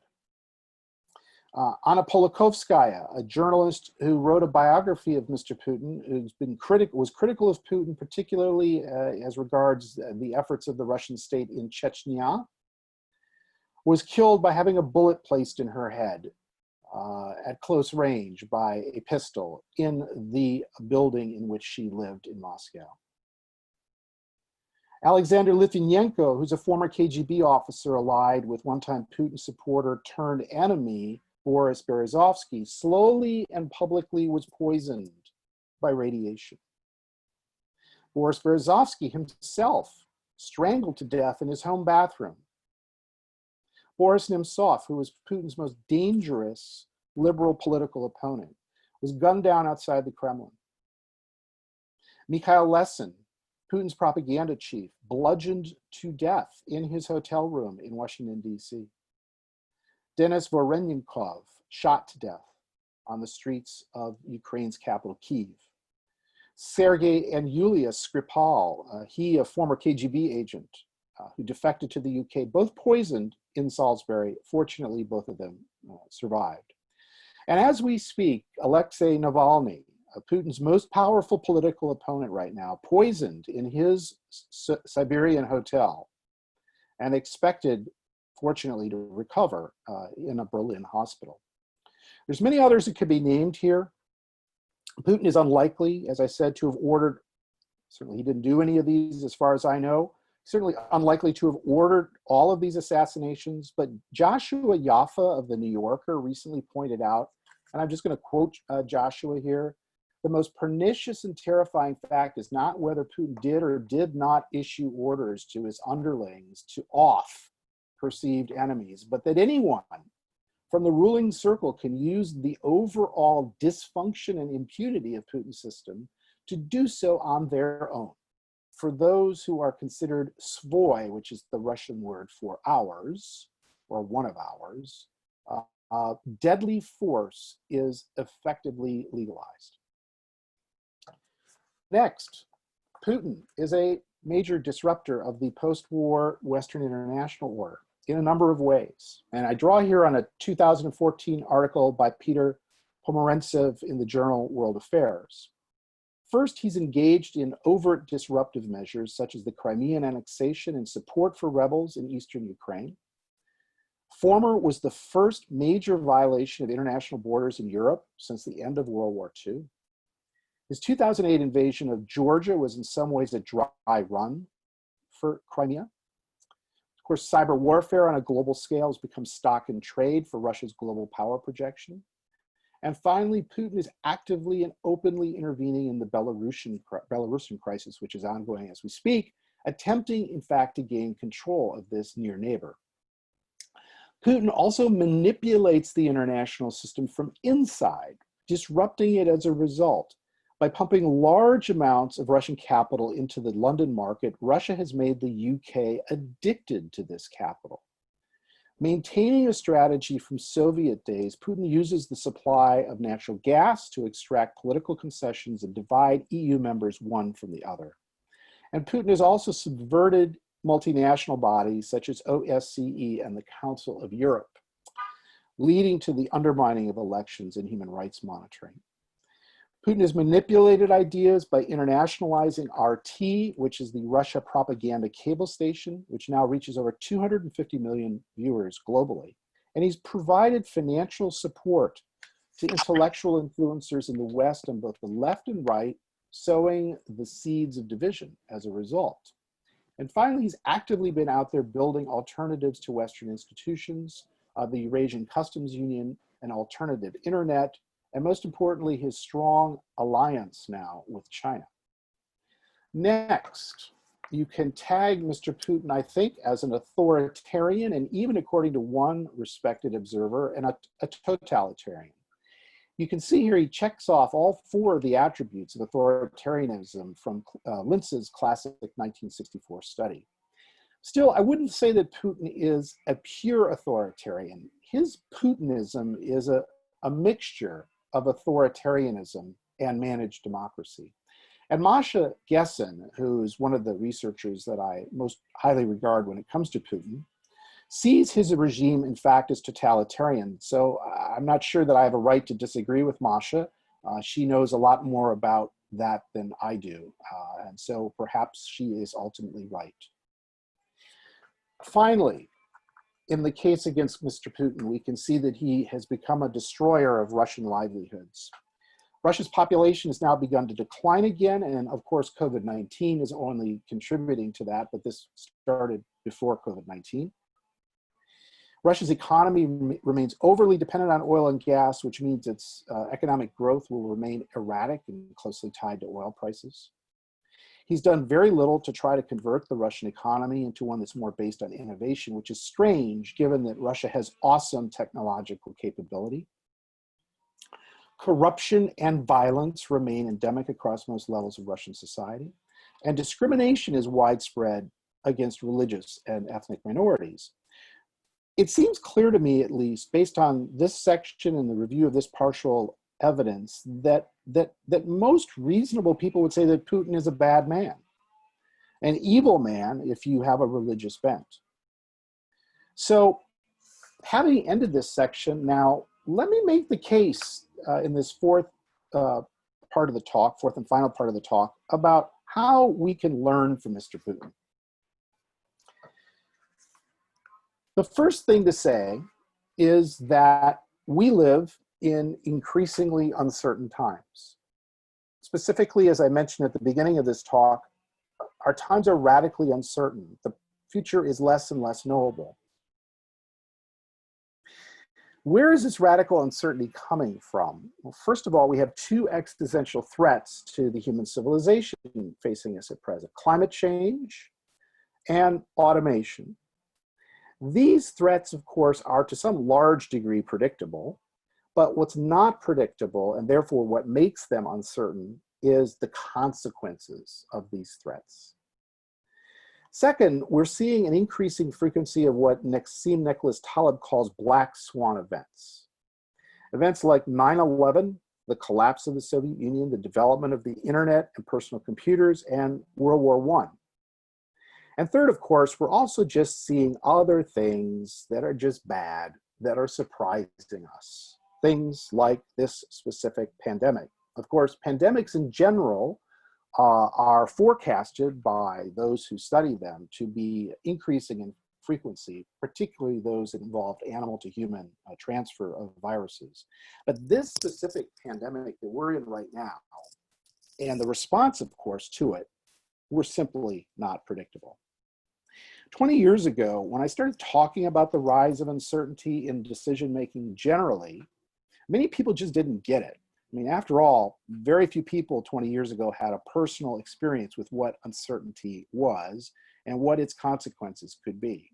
Anna Politkovskaya, a journalist who wrote a biography of Mr. Putin, was critical of Putin, particularly as regards the efforts of the Russian state in Chechnya, was killed by having a bullet placed in her head at close range by a pistol in the building in which she lived in Moscow. Alexander Litvinenko, who's a former KGB officer allied with one-time Putin supporter turned enemy Boris Berezovsky, slowly and publicly was poisoned by radiation. Boris Berezovsky himself strangled to death in his home bathroom. Boris Nemtsov, who was Putin's most dangerous liberal political opponent, was gunned down outside the Kremlin. Mikhail Lesin, Putin's propaganda chief, bludgeoned to death in his hotel room in Washington, D.C. Denis Vorenikov, shot to death on the streets of Ukraine's capital, Kyiv. Sergei and Yulia Skripal, he a former KGB agent who defected to the UK, both poisoned in Salisbury. Fortunately, both of them survived. And as we speak, Alexei Navalny, Putin's most powerful political opponent right now, poisoned in his Siberian hotel and expected, fortunately, to recover in a Berlin hospital. There's many others that could be named here. Putin is unlikely, as I said, to have ordered, certainly he didn't do any of these as far as I know, certainly unlikely to have ordered all of these assassinations, but Joshua Yaffa of the New Yorker recently pointed out, and I'm just going to quote Joshua here, the most pernicious and terrifying fact is not whether Putin did or did not issue orders to his underlings to off perceived enemies, but that anyone from the ruling circle can use the overall dysfunction and impunity of Putin's system to do so on their own. For those who are considered svoy, which is the Russian word for ours, or one of ours, deadly force is effectively legalized. Next, Putin is a major disruptor of the post-war Western international order in a number of ways. And I draw here on a 2014 article by Peter Pomorentsev in the journal World Affairs. First, he's engaged in overt disruptive measures such as the Crimean annexation and support for rebels in eastern Ukraine. Former was the first major violation of international borders in Europe since the end of World War II. His 2008 invasion of Georgia was in some ways a dry run for Crimea. Of course, cyber warfare on a global scale has become stock in trade for Russia's global power projection. And finally, Putin is actively and openly intervening in the Belarusian crisis, which is ongoing as we speak, attempting, in fact, to gain control of this near neighbor. Putin also manipulates the international system from inside, disrupting it as a result. By pumping large amounts of Russian capital into the London market, Russia has made the UK addicted to this capital. Maintaining a strategy from Soviet days, Putin uses the supply of natural gas to extract political concessions and divide EU members one from the other. And Putin has also subverted multinational bodies such as OSCE and the Council of Europe, leading to the undermining of elections and human rights monitoring. Putin has manipulated ideas by internationalizing RT, which is the Russia propaganda cable station, which now reaches over 250 million viewers globally. And he's provided financial support to intellectual influencers in the West on both the left and right, sowing the seeds of division as a result. And finally, he's actively been out there building alternatives to Western institutions, the Eurasian Customs Union, an alternative internet, and most importantly, his strong alliance now with China. Next, you can tag Mr. Putin, I think, as an authoritarian, and even according to one respected observer, and a totalitarian. You can see here he checks off all four of the attributes of authoritarianism from Lintz's classic 1964 study. Still, I wouldn't say that Putin is a pure authoritarian. His Putinism is a mixture of authoritarianism and managed democracy. And Masha Gessen, who is one of the researchers that I most highly regard when it comes to Putin, sees his regime, in fact, as totalitarian. So I'm not sure that I have a right to disagree with Masha. She knows a lot more about that than I do. And so perhaps she is ultimately right. Finally, in the case against Mr. Putin, we can see that he has become a destroyer of Russian livelihoods. Russia's population has now begun to decline again, and of course, COVID-19 is only contributing to that, but this started before COVID-19. Russia's economy remains overly dependent on oil and gas, which means its economic growth will remain erratic and closely tied to oil prices. He's done very little to try to convert the Russian economy into one that's more based on innovation, which is strange given that Russia has awesome technological capability. Corruption and violence remain endemic across most levels of Russian society, and discrimination is widespread against religious and ethnic minorities. It seems clear to me, at least, based on this section and the review of this partial evidence, that most reasonable people would say that Putin is a bad man, an evil man if you have a religious bent. So, having ended this section, now let me make the case in this fourth and final part of the talk, about how we can learn from Mr. Putin. The first thing to say is that we live in increasingly uncertain times. Specifically, as I mentioned at the beginning of this talk, our times are radically uncertain. The future is less and less knowable. Where is this radical uncertainty coming from? Well, first of all, we have two existential threats to the human civilization facing us at present: climate change and automation. These threats, of course, are to some large degree predictable, but what's not predictable, and therefore what makes them uncertain, is the consequences of these threats. Second, we're seeing an increasing frequency of what Nassim Nicholas Taleb calls black swan events. Events like 9/11, the collapse of the Soviet Union, the development of the internet and personal computers, and World War I. And third, of course, we're also just seeing other things that are just bad, that are surprising us. Things like this specific pandemic. Of course, pandemics in general are forecasted by those who study them to be increasing in frequency, particularly those that involved animal to human transfer of viruses. But this specific pandemic that we're in right now, and the response, of course, to it, were simply not predictable. 20 years ago, when I started talking about the rise of uncertainty in decision-making generally, many people just didn't get it. I mean, after all, very few people 20 years ago had a personal experience with what uncertainty was and what its consequences could be.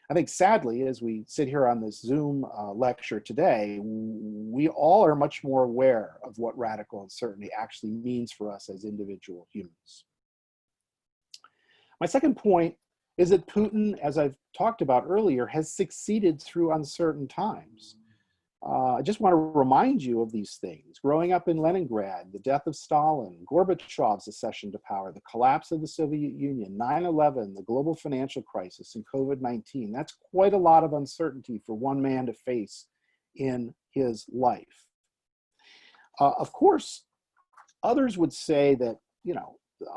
I think sadly, as we sit here on this Zoom lecture today, we all are much more aware of what radical uncertainty actually means for us as individual humans. My second point is that Putin, as I've talked about earlier, has succeeded through uncertain times. I just want to remind you of these things. Growing up in Leningrad, the death of Stalin, Gorbachev's accession to power, the collapse of the Soviet Union, 9/11, the global financial crisis, and COVID-19. That's quite a lot of uncertainty for one man to face in his life. Of course, others would say that,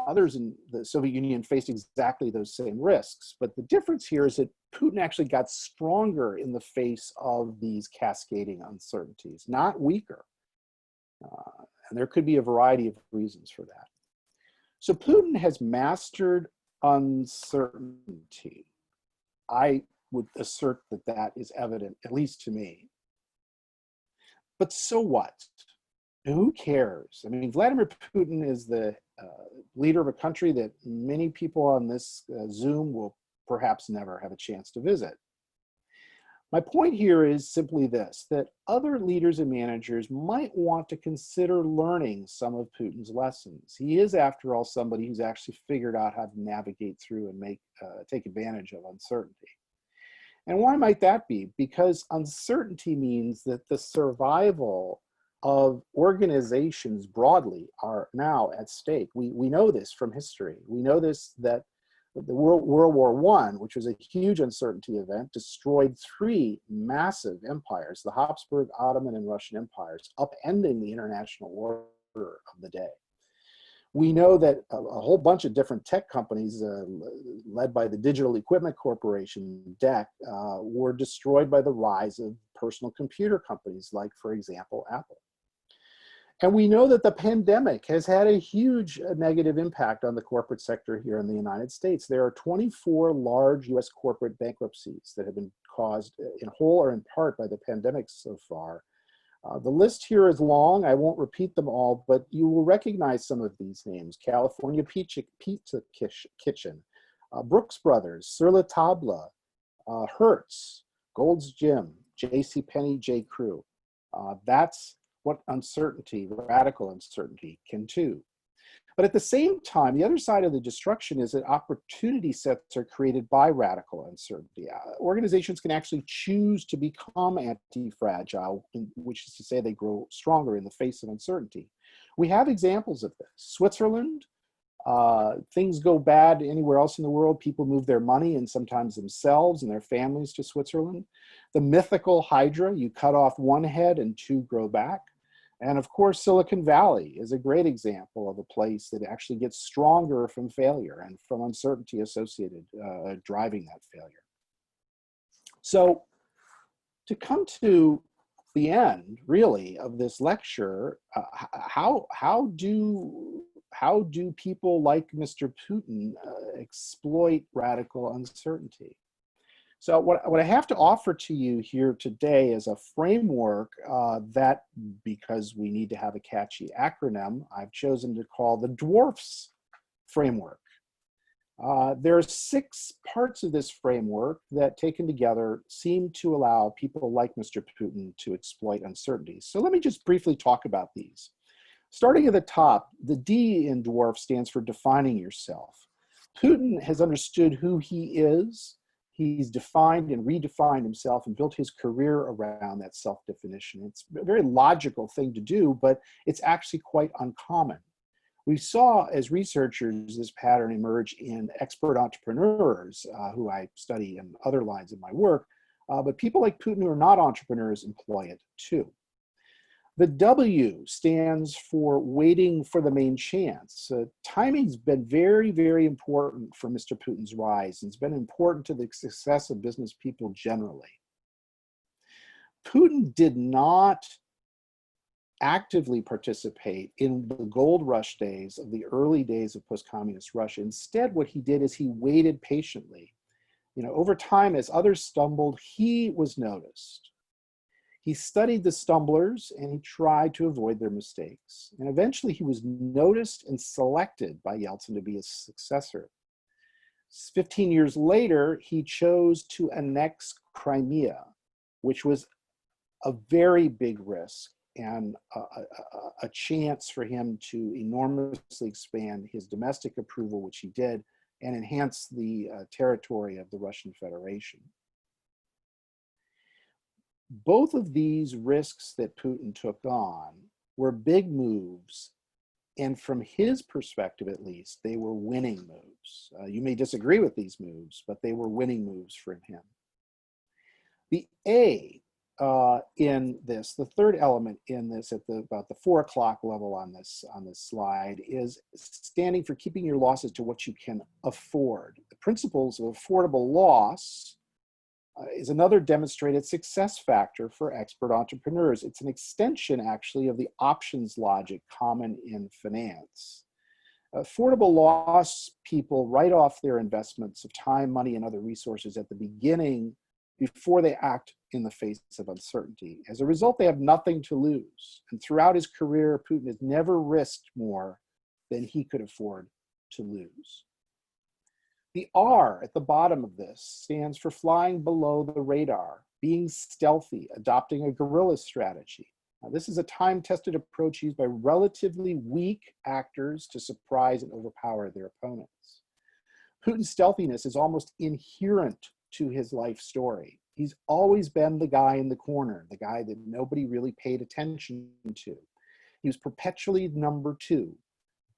others in the Soviet Union faced exactly those same risks. But the difference here is that Putin actually got stronger in the face of these cascading uncertainties, not weaker. And there could be a variety of reasons for that. So Putin has mastered uncertainty. I would assert that that is evident, at least to me. But so what? Who cares? I mean, Vladimir Putin is the leader of a country that many people on this Zoom will perhaps never have a chance to visit. My point here is simply this, that other leaders and managers might want to consider learning some of Putin's lessons. He is, after all, somebody who's actually figured out how to navigate through and take advantage of uncertainty. And why might that be? Because uncertainty means that the survival of organizations broadly are now at stake. We know this from history. We know this, that the World War I, which was a huge uncertainty event, destroyed three massive empires, the Habsburg, Ottoman, and Russian empires, upending the international order of the day. We know that a whole bunch of different tech companies, led by the Digital Equipment Corporation, DEC, were destroyed by the rise of personal computer companies like, for example, Apple. And we know that the pandemic has had a huge negative impact on the corporate sector here in the United States. There are 24 large US corporate bankruptcies that have been caused in whole or in part by the pandemic so far. The list here is long. I won't repeat them all, but you will recognize some of these names: California Pizza Kitchen, Brooks Brothers, Sur La Table, Hertz, Gold's Gym, JCPenney, J. Crew. That's what uncertainty, radical uncertainty, can do. But at the same time, the other side of the destruction is that opportunity sets are created by radical uncertainty. Organizations can actually choose to become anti-fragile, which is to say they grow stronger in the face of uncertainty. We have examples of this. Switzerland, things go bad anywhere else in the world, people move their money and sometimes themselves and their families to Switzerland. The mythical Hydra, you cut off one head and two grow back. And of course, Silicon Valley is a great example of a place that actually gets stronger from failure and from uncertainty associated, driving that failure. So to come to the end, really, of this lecture, how do people like Mr. Putin exploit radical uncertainty? So what I have to offer to you here today is a framework that, because we need to have a catchy acronym, I've chosen to call the DWARFs framework. There are 6 parts of this framework that, taken together, seem to allow people like Mr. Putin to exploit uncertainties. So let me just briefly talk about these. Starting at the top, the D in DWARF stands for defining yourself. Putin has understood who he is. He's defined and redefined himself and built his career around that self-definition. It's a very logical thing to do, but it's actually quite uncommon. We saw as researchers this pattern emerge in expert entrepreneurs who I study in other lines of my work, but people like Putin who are not entrepreneurs employ it too. The W stands for waiting for the main chance. Timing's been very, very important for Mr. Putin's rise, and it's been important to the success of business people generally. Putin did not actively participate in the gold rush days of the early days of post-communist Russia. Instead, what he did is he waited patiently. Over time, as others stumbled, he was noticed. He studied the stumblers and he tried to avoid their mistakes. And eventually he was noticed and selected by Yeltsin to be his successor. 15 years later, he chose to annex Crimea, which was a very big risk and a chance for him to enormously expand his domestic approval, which he did, and enhance the territory of the Russian Federation. Both of these risks that Putin took on were big moves, and from his perspective at least, they were winning moves. You may disagree with these moves, but they were winning moves for him. The A in this, the third element in this at about the 4 o'clock level on this slide, is standing for keeping your losses to what you can afford. The principles of affordable loss is another demonstrated success factor for expert entrepreneurs. It's an extension, actually, of the options logic common in finance. Affordable loss people write off their investments of time, money, and other resources at the beginning before they act in the face of uncertainty. As a result, they have nothing to lose. And throughout his career, Putin has never risked more than he could afford to lose. The R at the bottom of this stands for flying below the radar, being stealthy, adopting a guerrilla strategy. Now, this is a time-tested approach used by relatively weak actors to surprise and overpower their opponents. Putin's stealthiness is almost inherent to his life story. He's always been the guy in the corner, the guy that nobody really paid attention to. He was perpetually number 2.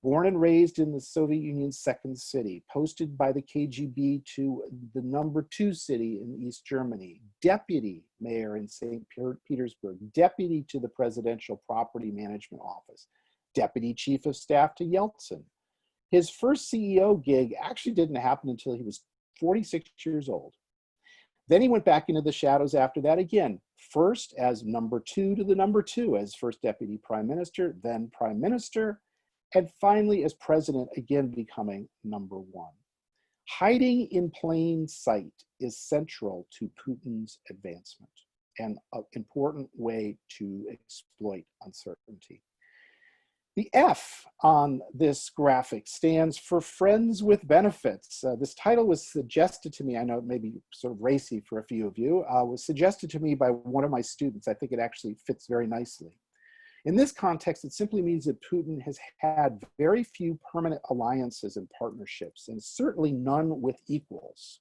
Born and raised in the Soviet Union's second city, posted by the KGB to the number 2 city in East Germany, deputy mayor in St. Petersburg, deputy to the Presidential Property Management Office, deputy chief of staff to Yeltsin, His first CEO gig actually didn't happen until he was 46 years old. Then he went back into the shadows after that again, first as number 2 to the number 2 as first deputy prime minister, then prime minister, and finally as president, again becoming number 1. Hiding in plain sight is central to Putin's advancement and an important way to exploit uncertainty. The F on this graphic stands for Friends with Benefits. This title was suggested to me, I know it may be sort of racy for a few of you, was suggested to me by one of my students. I think it actually fits very nicely. In this context, it simply means that Putin has had very few permanent alliances and partnerships, and certainly none with equals.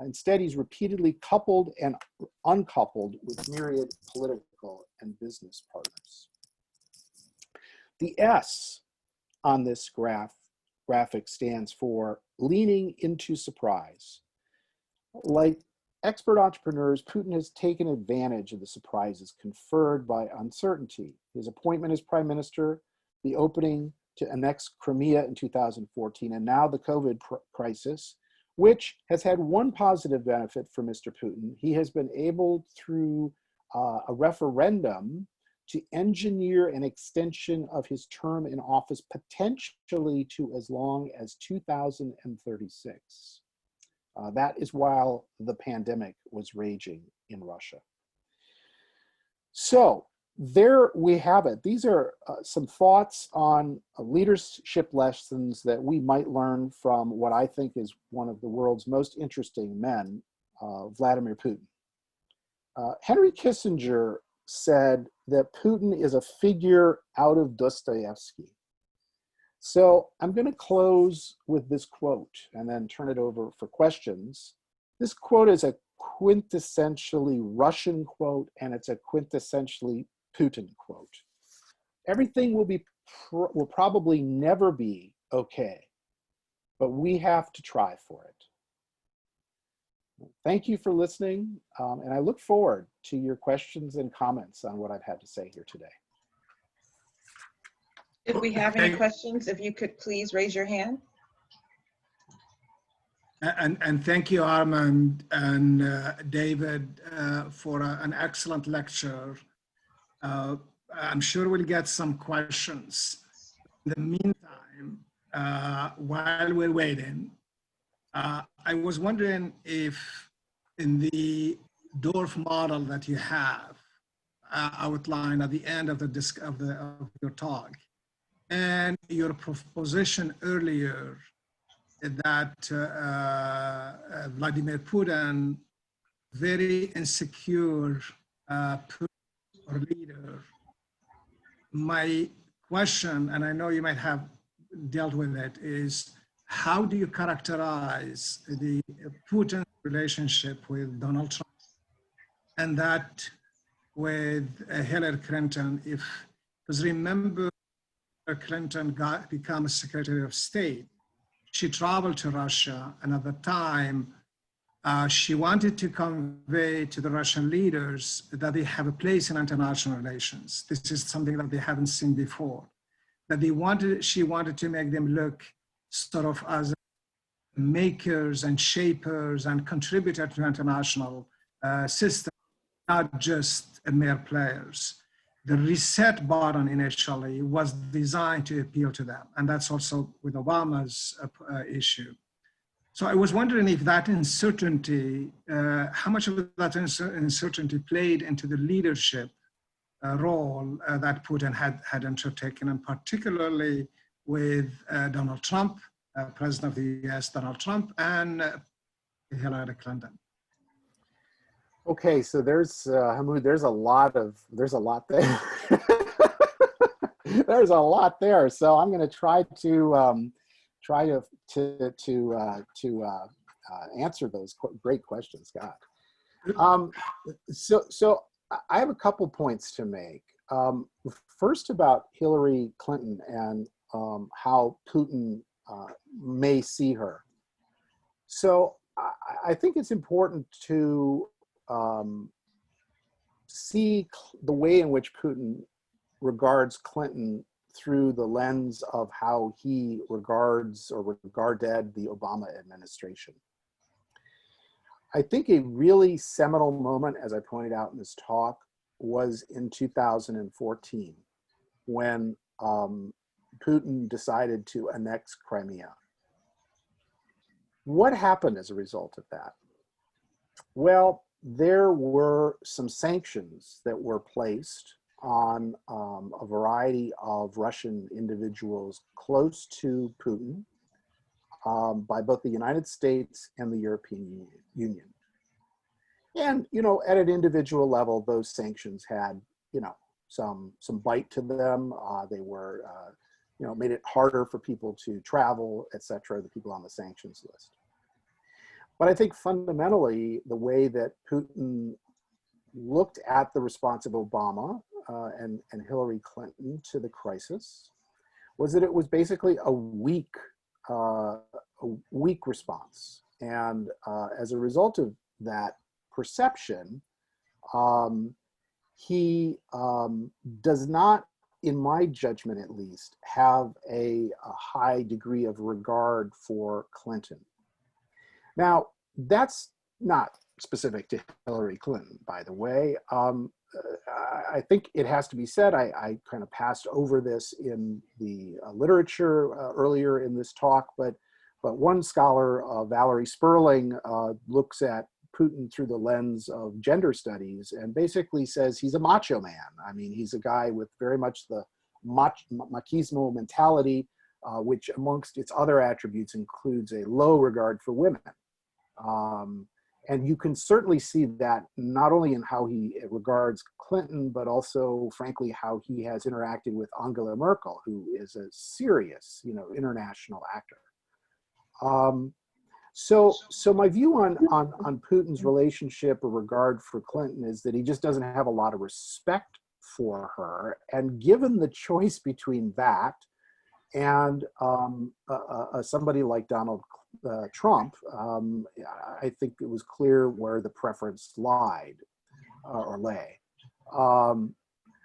Instead, he's repeatedly coupled and uncoupled with myriad political and business partners. The S on this graphic stands for leaning into surprise. Like expert entrepreneurs, Putin has taken advantage of the surprises conferred by uncertainty. His appointment as prime minister, the opening to annex Crimea in 2014, and now the COVID crisis, which has had one positive benefit for Mr. Putin. He has been able, through a referendum, to engineer an extension of his term in office potentially to as long as 2036. That is while the pandemic was raging in Russia. So there we have it. These are some thoughts on leadership lessons that we might learn from what I think is one of the world's most interesting men, Vladimir Putin. Henry Kissinger said that Putin is a figure out of Dostoevsky. So I'm going to close with this quote and then turn it over for questions. This quote is a quintessentially Russian quote, and it's a quintessentially Putin quote. Everything will probably never be okay, but we have to try for it. Thank you for listening, and I look forward to your questions and comments on what I've had to say here today. If we have any questions, if you could please raise your hand. And thank you, Armand and David, for an excellent lecture. I'm sure we'll get some questions. In the meantime, while we're waiting, I was wondering if in the Dorf model that you have outlined at the end of your talk, and your proposition earlier that Vladimir Putin, very insecure leader. My question, and I know you might have dealt with it, is how do you characterize the Putin relationship with Donald Trump and that with Hillary Clinton? Because remember, Clinton became a Secretary of State. She traveled to Russia, and at the time, she wanted to convey to the Russian leaders that they have a place in international relations. This is something that they haven't seen before. That she wanted to make them look sort of as makers and shapers and contributors to international system, not just mere players. The reset button initially was designed to appeal to them. And that's also with Obama's issue. So I was wondering if that uncertainty, how much of that uncertainty played into the leadership role that Putin had undertaken, and particularly with Donald Trump, President of the US, Donald Trump, and Hillary Clinton. Okay, so there's Hamoud. There's a lot there. There's a lot there. So I'm going to try to answer those great questions, Scott. So I have a couple points to make. First, about Hillary Clinton and how Putin may see her. So I think it's important to see the way in which Putin regards Clinton through the lens of how he regards or regarded the Obama administration. I think a really seminal moment, as I pointed out in this talk, was in 2014 when Putin decided to annex Crimea. What happened as a result of that? Well, there were some sanctions that were placed on a variety of Russian individuals close to Putin by both the United States and the European Union. And, you know, at an individual level, those sanctions had, you know, some bite to them. They were, you know, made it harder for people to travel, et cetera, the people on the sanctions list. But I think fundamentally, the way that Putin looked at the response of Obama and Hillary Clinton to the crisis was that it was basically a weak response. And as a result of that perception, he does not, in my judgment at least, have a high degree of regard for Clinton. Now, that's not specific to Hillary Clinton, by the way. I think it has to be said, I kind of passed over this in the literature earlier in this talk, but one scholar, Valerie Sperling, looks at Putin through the lens of gender studies and basically says he's a macho man. I mean, he's a guy with very much the machismo mentality, which amongst its other attributes includes a low regard for women. And you can certainly see that not only in how he regards Clinton, but also, frankly, how he has interacted with Angela Merkel, who is a serious, you know, international actor. So my view on Putin's relationship or regard for Clinton is that he just doesn't have a lot of respect for her. And given the choice between that and somebody like Donald Trump, I think it was clear where the preference lied or lay.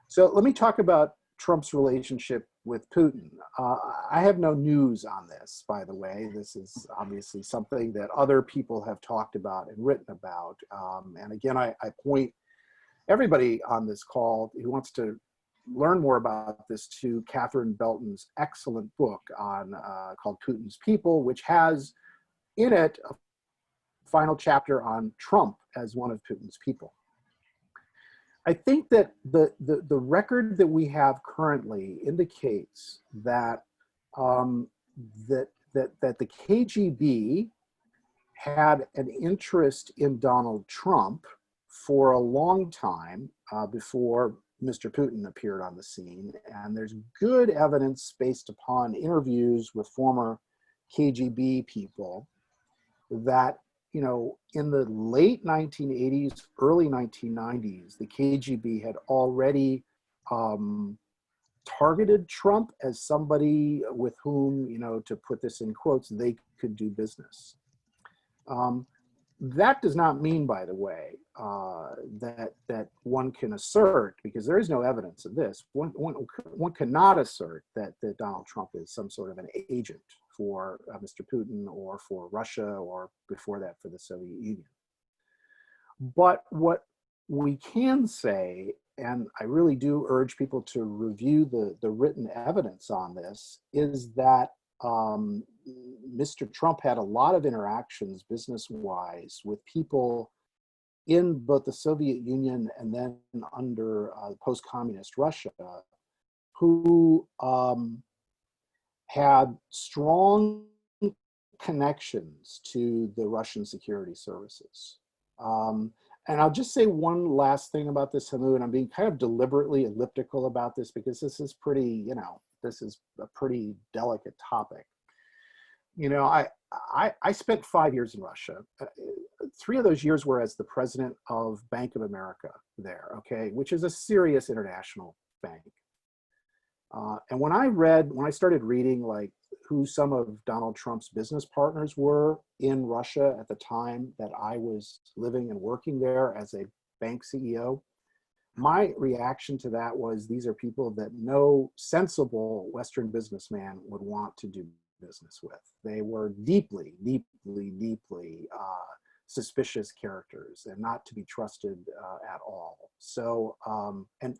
So let me talk about Trump's relationship with Putin. I have no news on this, by the way. This is obviously something that other people have talked about and written about. And again, I point everybody on this call who wants to learn more about this to Catherine Belton's excellent book on called Putin's People, which has in it a final chapter on Trump as one of Putin's people. I think that the record that we have currently indicates that that the KGB had an interest in Donald Trump for a long time before Mr. Putin appeared on the scene, and there's good evidence based upon interviews with former KGB people that, you know, in the late 1980s, early 1990s, the KGB had already targeted Trump as somebody with whom, you know, to put this in quotes, they could do business. That does not mean, by the way, that one can assert, because there is no evidence of this, one cannot assert that Donald Trump is some sort of an agent for Mr. Putin or for Russia or before that for the Soviet Union. But what we can say, and I really do urge people to review the written evidence on this, is that Mr. Trump had a lot of interactions business-wise with people in both the Soviet Union and then under post-communist Russia who had strong connections to the Russian security services. And I'll just say one last thing about this, Hamu, and I'm being kind of deliberately elliptical about this because this is pretty, you know, this is a pretty delicate topic. You know, I spent 5 years in Russia. 3 of those years were as the president of Bank of America there, okay, which is a serious international bank. And when I started reading like who some of Donald Trump's business partners were in Russia at the time that I was living and working there as a bank CEO, my reaction to that was, these are people that no sensible Western businessman would want to do business with. They were deeply, deeply, deeply suspicious characters and not to be trusted at all. So, and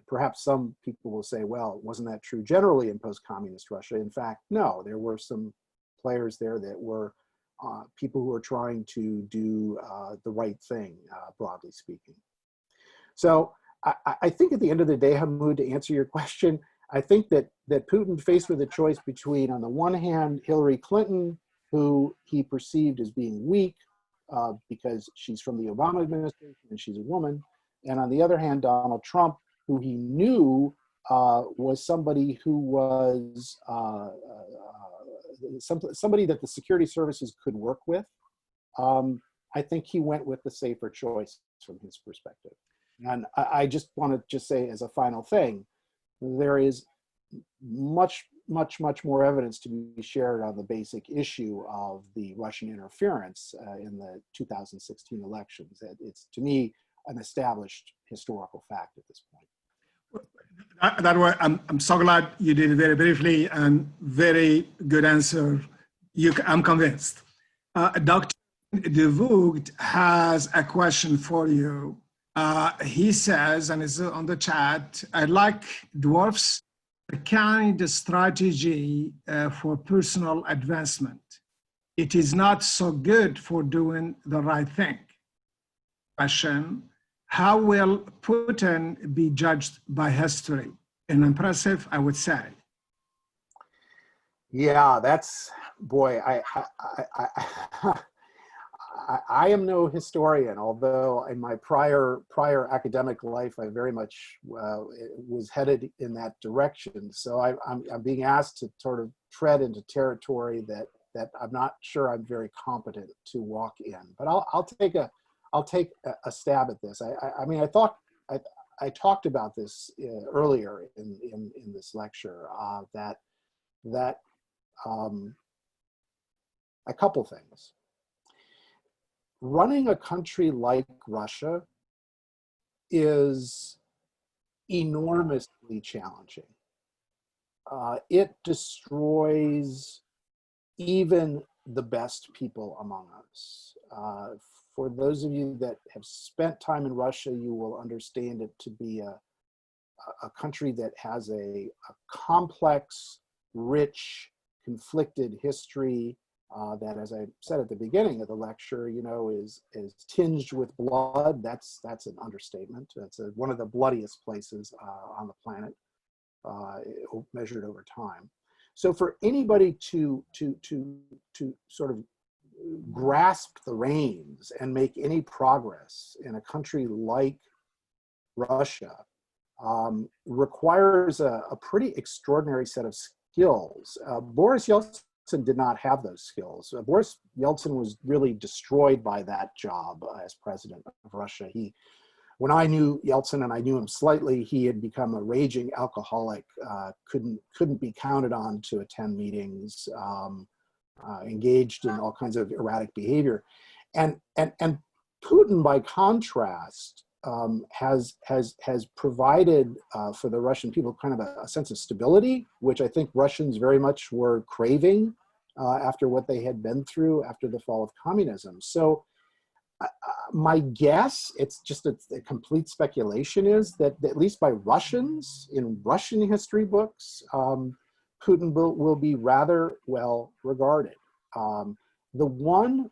perhaps some people will say, well, wasn't that true generally in post-communist Russia? In fact, no, there were some players there that were people who were trying to do the right thing, broadly speaking. So I think at the end of the day, Hamoud, to answer your question, I think that Putin, faced with a choice between, on the one hand, Hillary Clinton, who he perceived as being weak because she's from the Obama administration and she's a woman, and on the other hand, Donald Trump, who he knew was somebody who was somebody that the security services could work with. I think he went with the safer choice from his perspective. And I just want to say as a final thing, there is much more evidence to be shared on the basic issue of the Russian interference in the 2016 elections. It's, to me, an established historical fact at this point. That way, I'm so glad you did it very briefly and very good answer. I'm convinced. Dr. De Voogd has a question for you. He says, and it's on the chat, I'd like dwarfs a kind strategy for personal advancement. It is not so good for doing the right thing. Question, how will Putin be judged by history? And impressive, I would say. Yeah, that's, boy, I am no historian, although in my prior academic life, I very much was headed in that direction. So I'm being asked to sort of tread into territory that I'm not sure I'm very competent to walk in. But I'll take a stab at this. I mean, I talked about this earlier in this lecture, that a couple things. Running a country like Russia is enormously challenging. It destroys even the best people among us. For those of you that have spent time in Russia, you will understand it to be a country that has a complex, rich, conflicted history that, as I said at the beginning of the lecture, you know, is tinged with blood. That's an understatement. That's one of the bloodiest places on the planet, measured over time. So for anybody to sort of grasp the reins and make any progress in a country like Russia requires a pretty extraordinary set of skills. Boris Yeltsin did not have those skills. Boris Yeltsin was really destroyed by that job as president of Russia. When I knew Yeltsin, and I knew him slightly, he had become a raging alcoholic, couldn't be counted on to attend meetings, engaged in all kinds of erratic behavior. And Putin, by contrast, has provided for the Russian people kind of a sense of stability, which I think Russians very much were craving after what they had been through after the fall of communism. So my guess, it's just a complete speculation, is that at least by Russians, in Russian history books, Putin will be rather well regarded. The one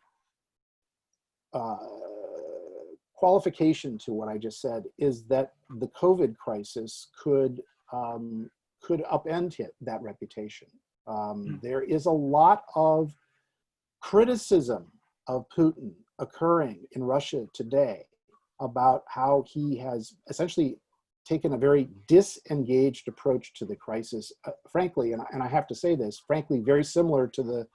qualification to what I just said is that the COVID crisis could upend that reputation. There is a lot of criticism of Putin occurring in Russia today about how he has essentially taken a very disengaged approach to the crisis, frankly, and I have to say this, frankly, very similar to the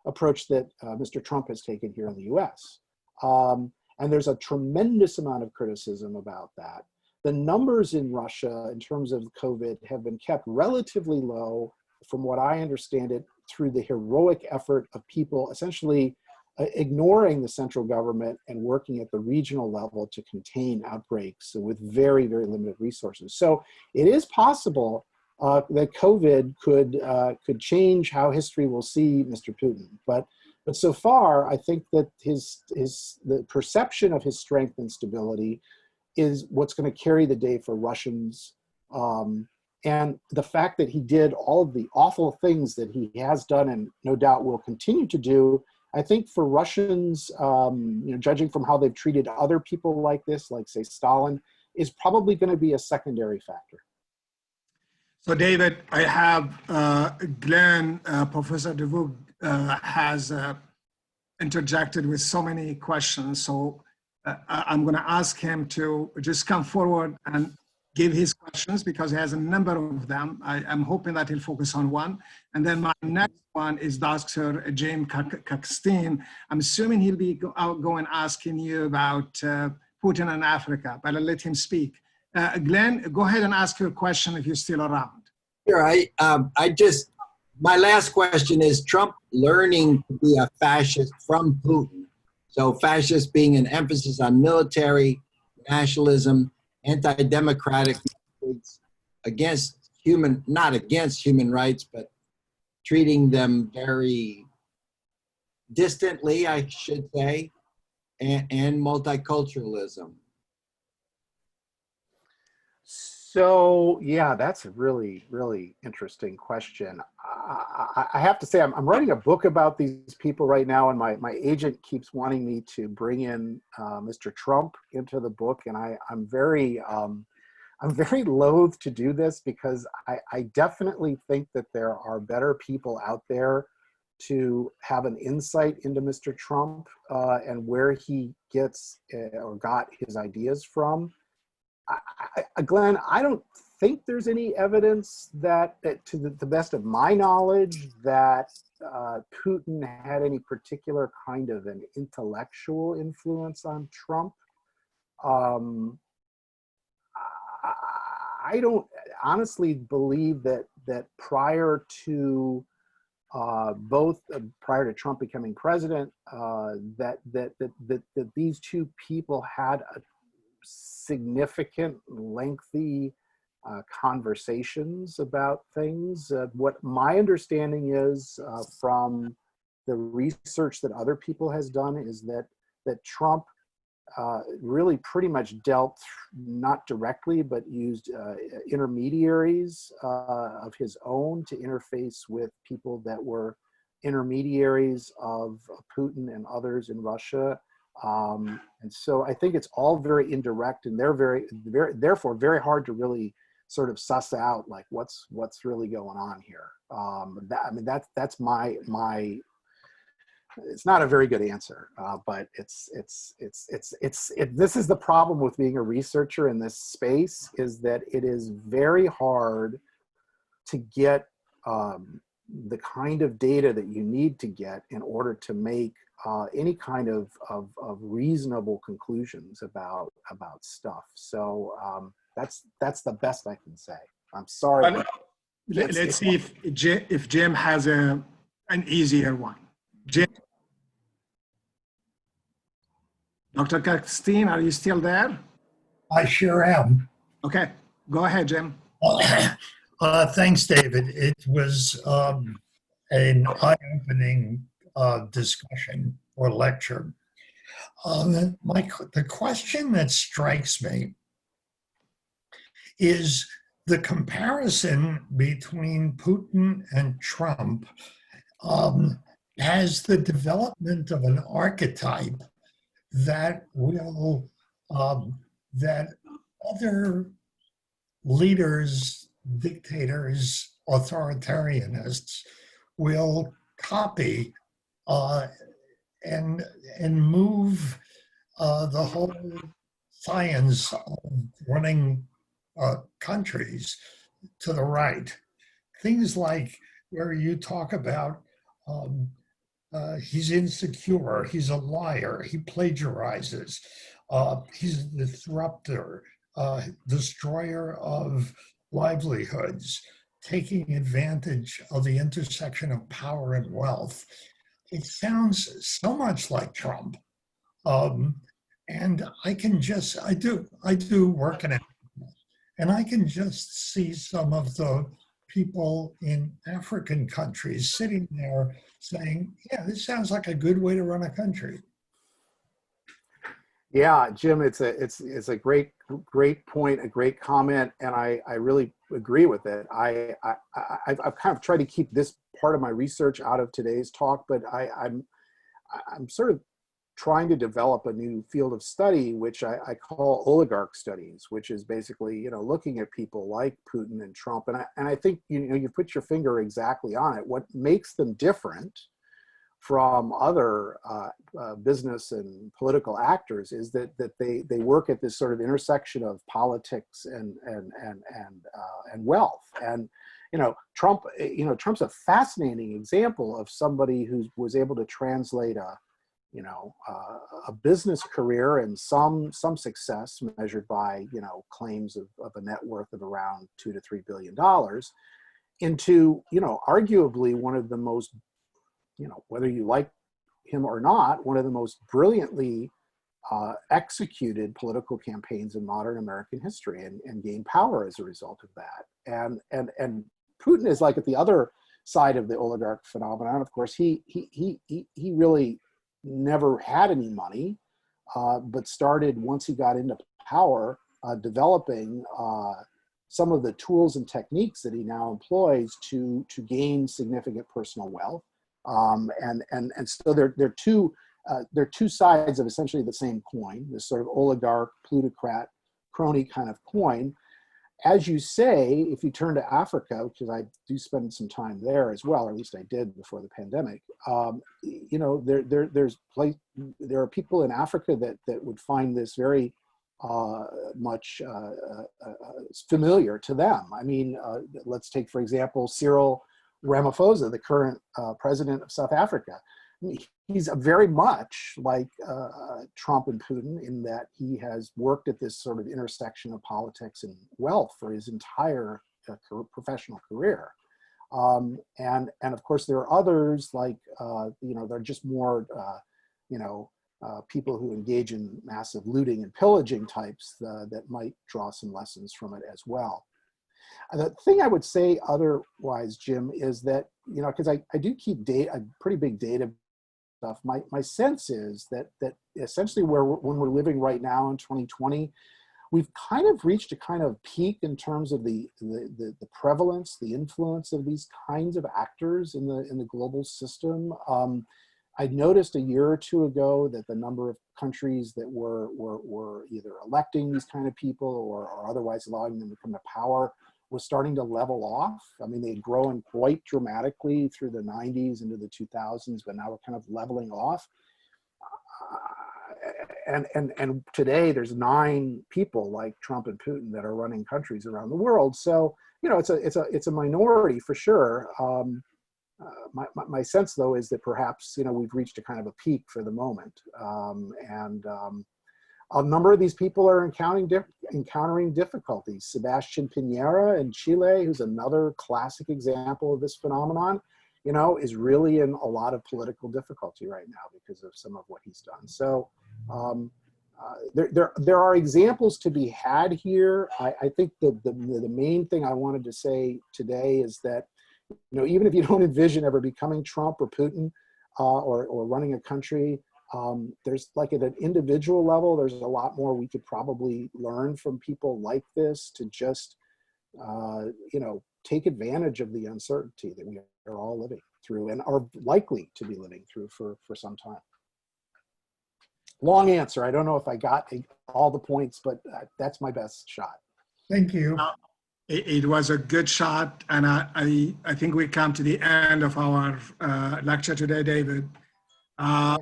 approach that Mr. Trump has taken here in the US. And there's a tremendous amount of criticism about that. The numbers in Russia in terms of COVID have been kept relatively low, from what I understand it, through the heroic effort of people essentially ignoring the central government and working at the regional level to contain outbreaks with very, very limited resources. So it is possible that COVID could change how history will see Mr. Putin. But so far, I think that the perception of his strength and stability is what's going to carry the day for Russians. And the fact that he did all of the awful things that he has done and no doubt will continue to do, I think for Russians, judging from how they've treated other people like this, like say Stalin, is probably going to be a secondary factor. So David, I have Glenn, Professor DeVoog has interjected with so many questions. So I'm going to ask him to just come forward and give his questions because he has a number of them. I'm hoping that he'll focus on one. And then my next one is Dr. James Kakstein. I'm assuming he'll be going asking you about Putin and Africa, but I'll let him speak. Glenn, go ahead and ask your question if you're still around. Sure, my last question is Trump learning to be a fascist from Putin? So fascist being an emphasis on military, nationalism, anti-democratic, not against human rights, but treating them very distantly, I should say, and multiculturalism. So yeah, that's a really, really interesting question. I have to say, I'm writing a book about these people right now, and my agent keeps wanting me to bring in Mr. Trump into the book, and I'm very loath to do this because I definitely think that there are better people out there to have an insight into Mr. Trump and where he gets or got his ideas from. Glenn, I don't think there's any evidence that, to the best of my knowledge, that Putin had any particular kind of an intellectual influence on Trump. I don't honestly believe that prior to prior to Trump becoming president, that these two people had a significant, lengthy conversations about things. What my understanding is from the research that other people has done is that Trump really pretty much dealt, not directly, but used intermediaries of his own to interface with people that were intermediaries of Putin and others in Russia. And so I think it's all very indirect, and they're therefore very hard to really sort of suss out like what's really going on here. That's my. It's not a very good answer, but this is the problem with being a researcher in this space, is that it is very hard to get the kind of data that you need to get in order to make any kind of reasonable conclusions about stuff. So that's the best I can say. I'm sorry. Let's see if Jim has an easier one. Jim. Dr. Kakstein, are you still there? I sure am. Okay, go ahead, Jim. Thanks, David. It was an eye-opening discussion or lecture. The question that strikes me is the comparison between Putin and Trump as the development of an archetype that will that other leaders, dictators, authoritarianists will copy and move the whole science of running countries to the right. Things like where you talk about he's insecure, he's a liar, he plagiarizes, he's a disruptor, destroyer of livelihoods, taking advantage of the intersection of power and wealth. it sounds so much like Trump. And I do work in it, and I can just see some of the people in African countries sitting there saying, yeah, this sounds like a good way to run a country. Yeah, Jim, it's a great point, a great comment, and I really agree with it. I've kind of tried to keep this part of my research out of today's talk, but I'm sort of trying to develop a new field of study, which I call oligarch studies, which is basically, looking at people like Putin and Trump. And I think, you put your finger exactly on it. What makes them different from other business and political actors is that they work at this sort of intersection of politics and wealth. And, Trump's a fascinating example of somebody who was able to translate a business career and some success measured by, claims of a net worth of around $2 to $3 billion into, arguably one of the most, whether you like him or not, one of the most brilliantly executed political campaigns in modern American history and gained power as a result of that. And Putin is like at the other side of the oligarch phenomenon. Of course, he really never had any money, but started, once he got into power, developing some of the tools and techniques that he now employs to gain significant personal wealth. And so they're two sides of essentially the same coin, this sort of oligarch, plutocrat, crony kind of coin. As you say, if you turn to Africa, because I do spend some time there as well, or at least I did before the pandemic, there are people in Africa that would find this very much familiar to them. I mean, let's take, for example, Cyril Ramaphosa, the current president of South Africa. He's very much like Trump and Putin in that he has worked at this sort of intersection of politics and wealth for his entire professional career. And of course, there are others like, they're just more, people who engage in massive looting and pillaging types that might draw some lessons from it as well. The thing I would say otherwise, Jim, is that, because I do keep a pretty big data stuff. My sense is that essentially when we're living right now in 2020, we've kind of reached a kind of peak in terms of the prevalence, the influence of these kinds of actors in the global system. I noticed a year or two ago that the number of countries that were either electing these kind of people or otherwise allowing them to come to power was starting to level off. I mean, they'd grown quite dramatically through the 90s into the 2000s, but now we're kind of leveling off. And today there's 9 people like Trump and Putin that are running countries around the world. So, it's a minority for sure. My sense though is that perhaps, we've reached a kind of a peak for the moment. A number of these people are encountering difficulties. Sebastian Piñera in Chile, who's another classic example of this phenomenon, is really in a lot of political difficulty right now because of some of what he's done. So there are examples to be had here. I think the main thing I wanted to say today is that, even if you don't envision ever becoming Trump or Putin or running a country, there's like at an individual level, there's a lot more we could probably learn from people like this to just, take advantage of the uncertainty that we are all living through and are likely to be living through for some time. Long answer. I don't know if I got all the points, but that's my best shot. Thank you. It was a good shot, and I think we come to the end of our lecture today, David. I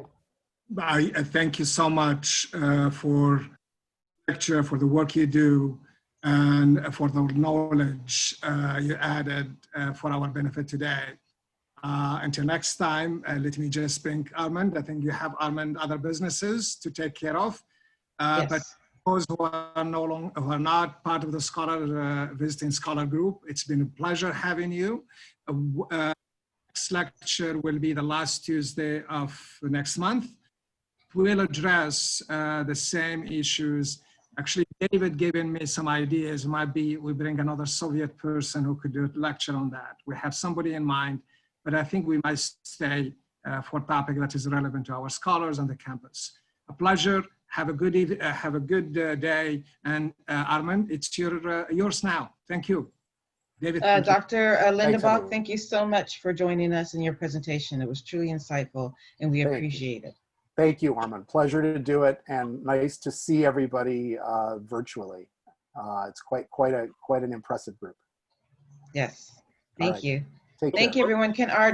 thank you so much for the lecture, for the work you do, and for the knowledge you added for our benefit today. Until next time, let me just thank Armand. I think you have, Armand, other businesses to take care of. Yes. But those who are not part of the visiting scholar group, it's been a pleasure having you. next lecture will be the last Tuesday of the next month. We'll address the same issues. Actually, David given me some ideas. Might be we bring another Soviet person who could do a lecture on that. We have somebody in mind, but I think we might stay for a topic that is relevant to our scholars on the campus. A pleasure. Have a good day. And Armand, it's yours now. Thank you. David. Dr. Lingelbach, everyone. thank you so much for joining us in your presentation. It was truly insightful, and we Thank you. appreciate it. Thank you, Armand. Pleasure to do it, and nice to see everybody virtually. It's quite an impressive group. Yes. All Thank right. you. Take Thank care. you, everyone. Can our